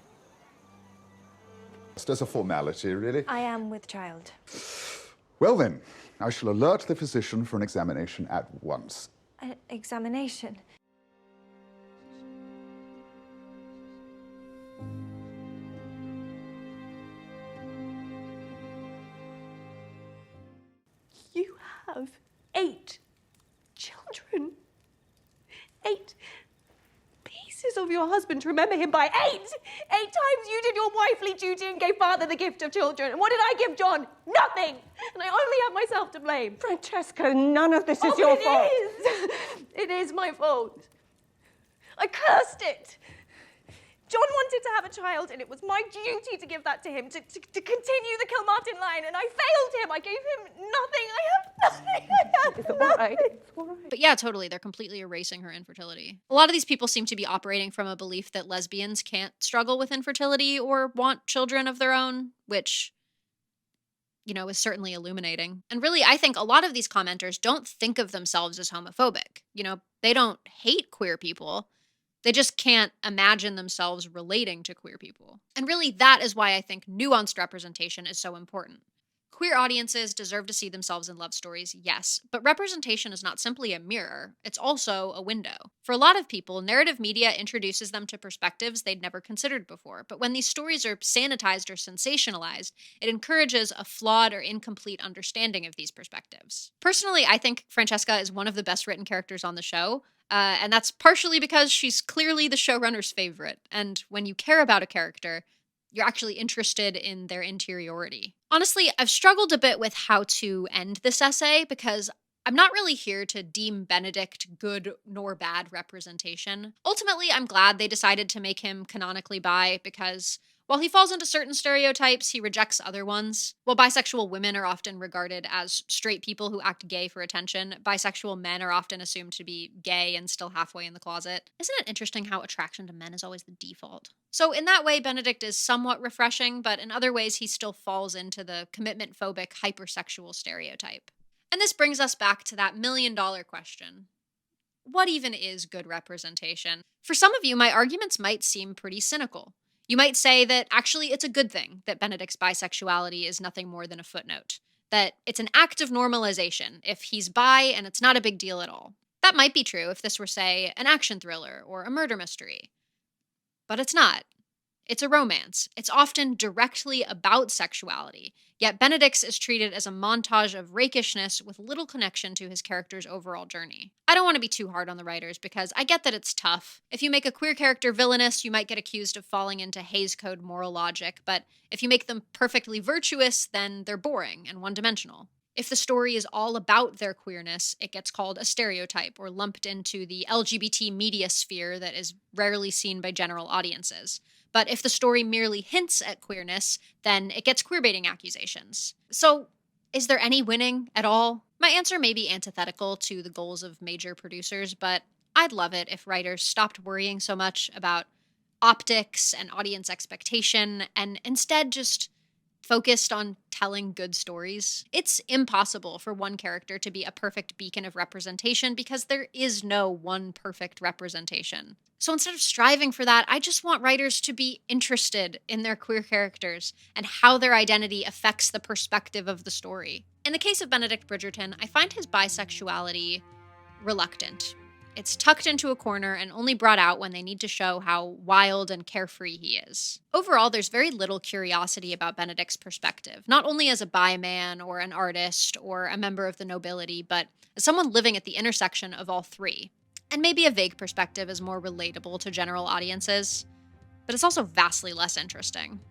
Just as a formality, really. I am with child. Well then, I shall alert the physician for an examination at once. An examination? You have 8 children. 8 pieces of your husband to remember him by. 8! 8 times you did your wifely duty and gave father the gift of children. And what did I give John? Nothing! And I only have myself to blame. Francesca, none of this is your fault. It is! It is my fault. I cursed it. John wanted to have a child, and it was my duty to give that to him, to continue the Kilmartin line, and I failed him. I gave him nothing. I have nothing. I have It's nothing. all right. It's all right. But yeah, totally, they're completely erasing her infertility. A lot of these people seem to be operating from a belief that lesbians can't struggle with infertility or want children of their own, which, is certainly illuminating. And really, I think a lot of these commenters don't think of themselves as homophobic. They don't hate queer people. They just can't imagine themselves relating to queer people. And really, that is why I think nuanced representation is so important. Queer audiences deserve to see themselves in love stories, yes, but representation is not simply a mirror, it's also a window. For a lot of people, narrative media introduces them to perspectives they'd never considered before, but when these stories are sanitized or sensationalized, it encourages a flawed or incomplete understanding of these perspectives. Personally, I think Francesca is one of the best written characters on the show, and that's partially because she's clearly the showrunner's favorite, and when you care about a character, You're actually interested in their interiority. Honestly, I've struggled a bit with how to end this essay because I'm not really here to deem Benedict good nor bad representation. Ultimately, I'm glad they decided to make him canonically bi because while he falls into certain stereotypes, he rejects other ones. While bisexual women are often regarded as straight people who act gay for attention, bisexual men are often assumed to be gay and still halfway in the closet. Isn't it interesting how attraction to men is always the default? So in that way, Benedict is somewhat refreshing, but in other ways, he still falls into the commitment-phobic hypersexual stereotype. And this brings us back to that million-dollar question. What even is good representation? For some of you, my arguments might seem pretty cynical. You might say that actually it's a good thing that Benedict's bisexuality is nothing more than a footnote, that it's an act of normalization if he's bi and it's not a big deal at all. That might be true if this were, say, an action thriller or a murder mystery. But it's not. It's a romance. It's often directly about sexuality, yet Benedict's is treated as a montage of rakishness with little connection to his character's overall journey. I don't want to be too hard on the writers because I get that it's tough. If you make a queer character villainous, you might get accused of falling into Hays Code moral logic, but if you make them perfectly virtuous, then they're boring and one-dimensional. If the story is all about their queerness, it gets called a stereotype or lumped into the LGBT media sphere that is rarely seen by general audiences. But if the story merely hints at queerness, then it gets queerbaiting accusations. So, is there any winning at all? My answer may be antithetical to the goals of major producers, but I'd love it if writers stopped worrying so much about optics and audience expectation and instead just focused on telling good stories. It's impossible for one character to be a perfect beacon of representation because there is no one perfect representation. So instead of striving for that, I just want writers to be interested in their queer characters and how their identity affects the perspective of the story. In the case of Benedict Bridgerton, I find his bisexuality reluctant. It's tucked into a corner and only brought out when they need to show how wild and carefree he is. Overall, there's very little curiosity about Benedict's perspective, not only as a bi man or an artist or a member of the nobility, but as someone living at the intersection of all three. And maybe a vague perspective is more relatable to general audiences, but it's also vastly less interesting.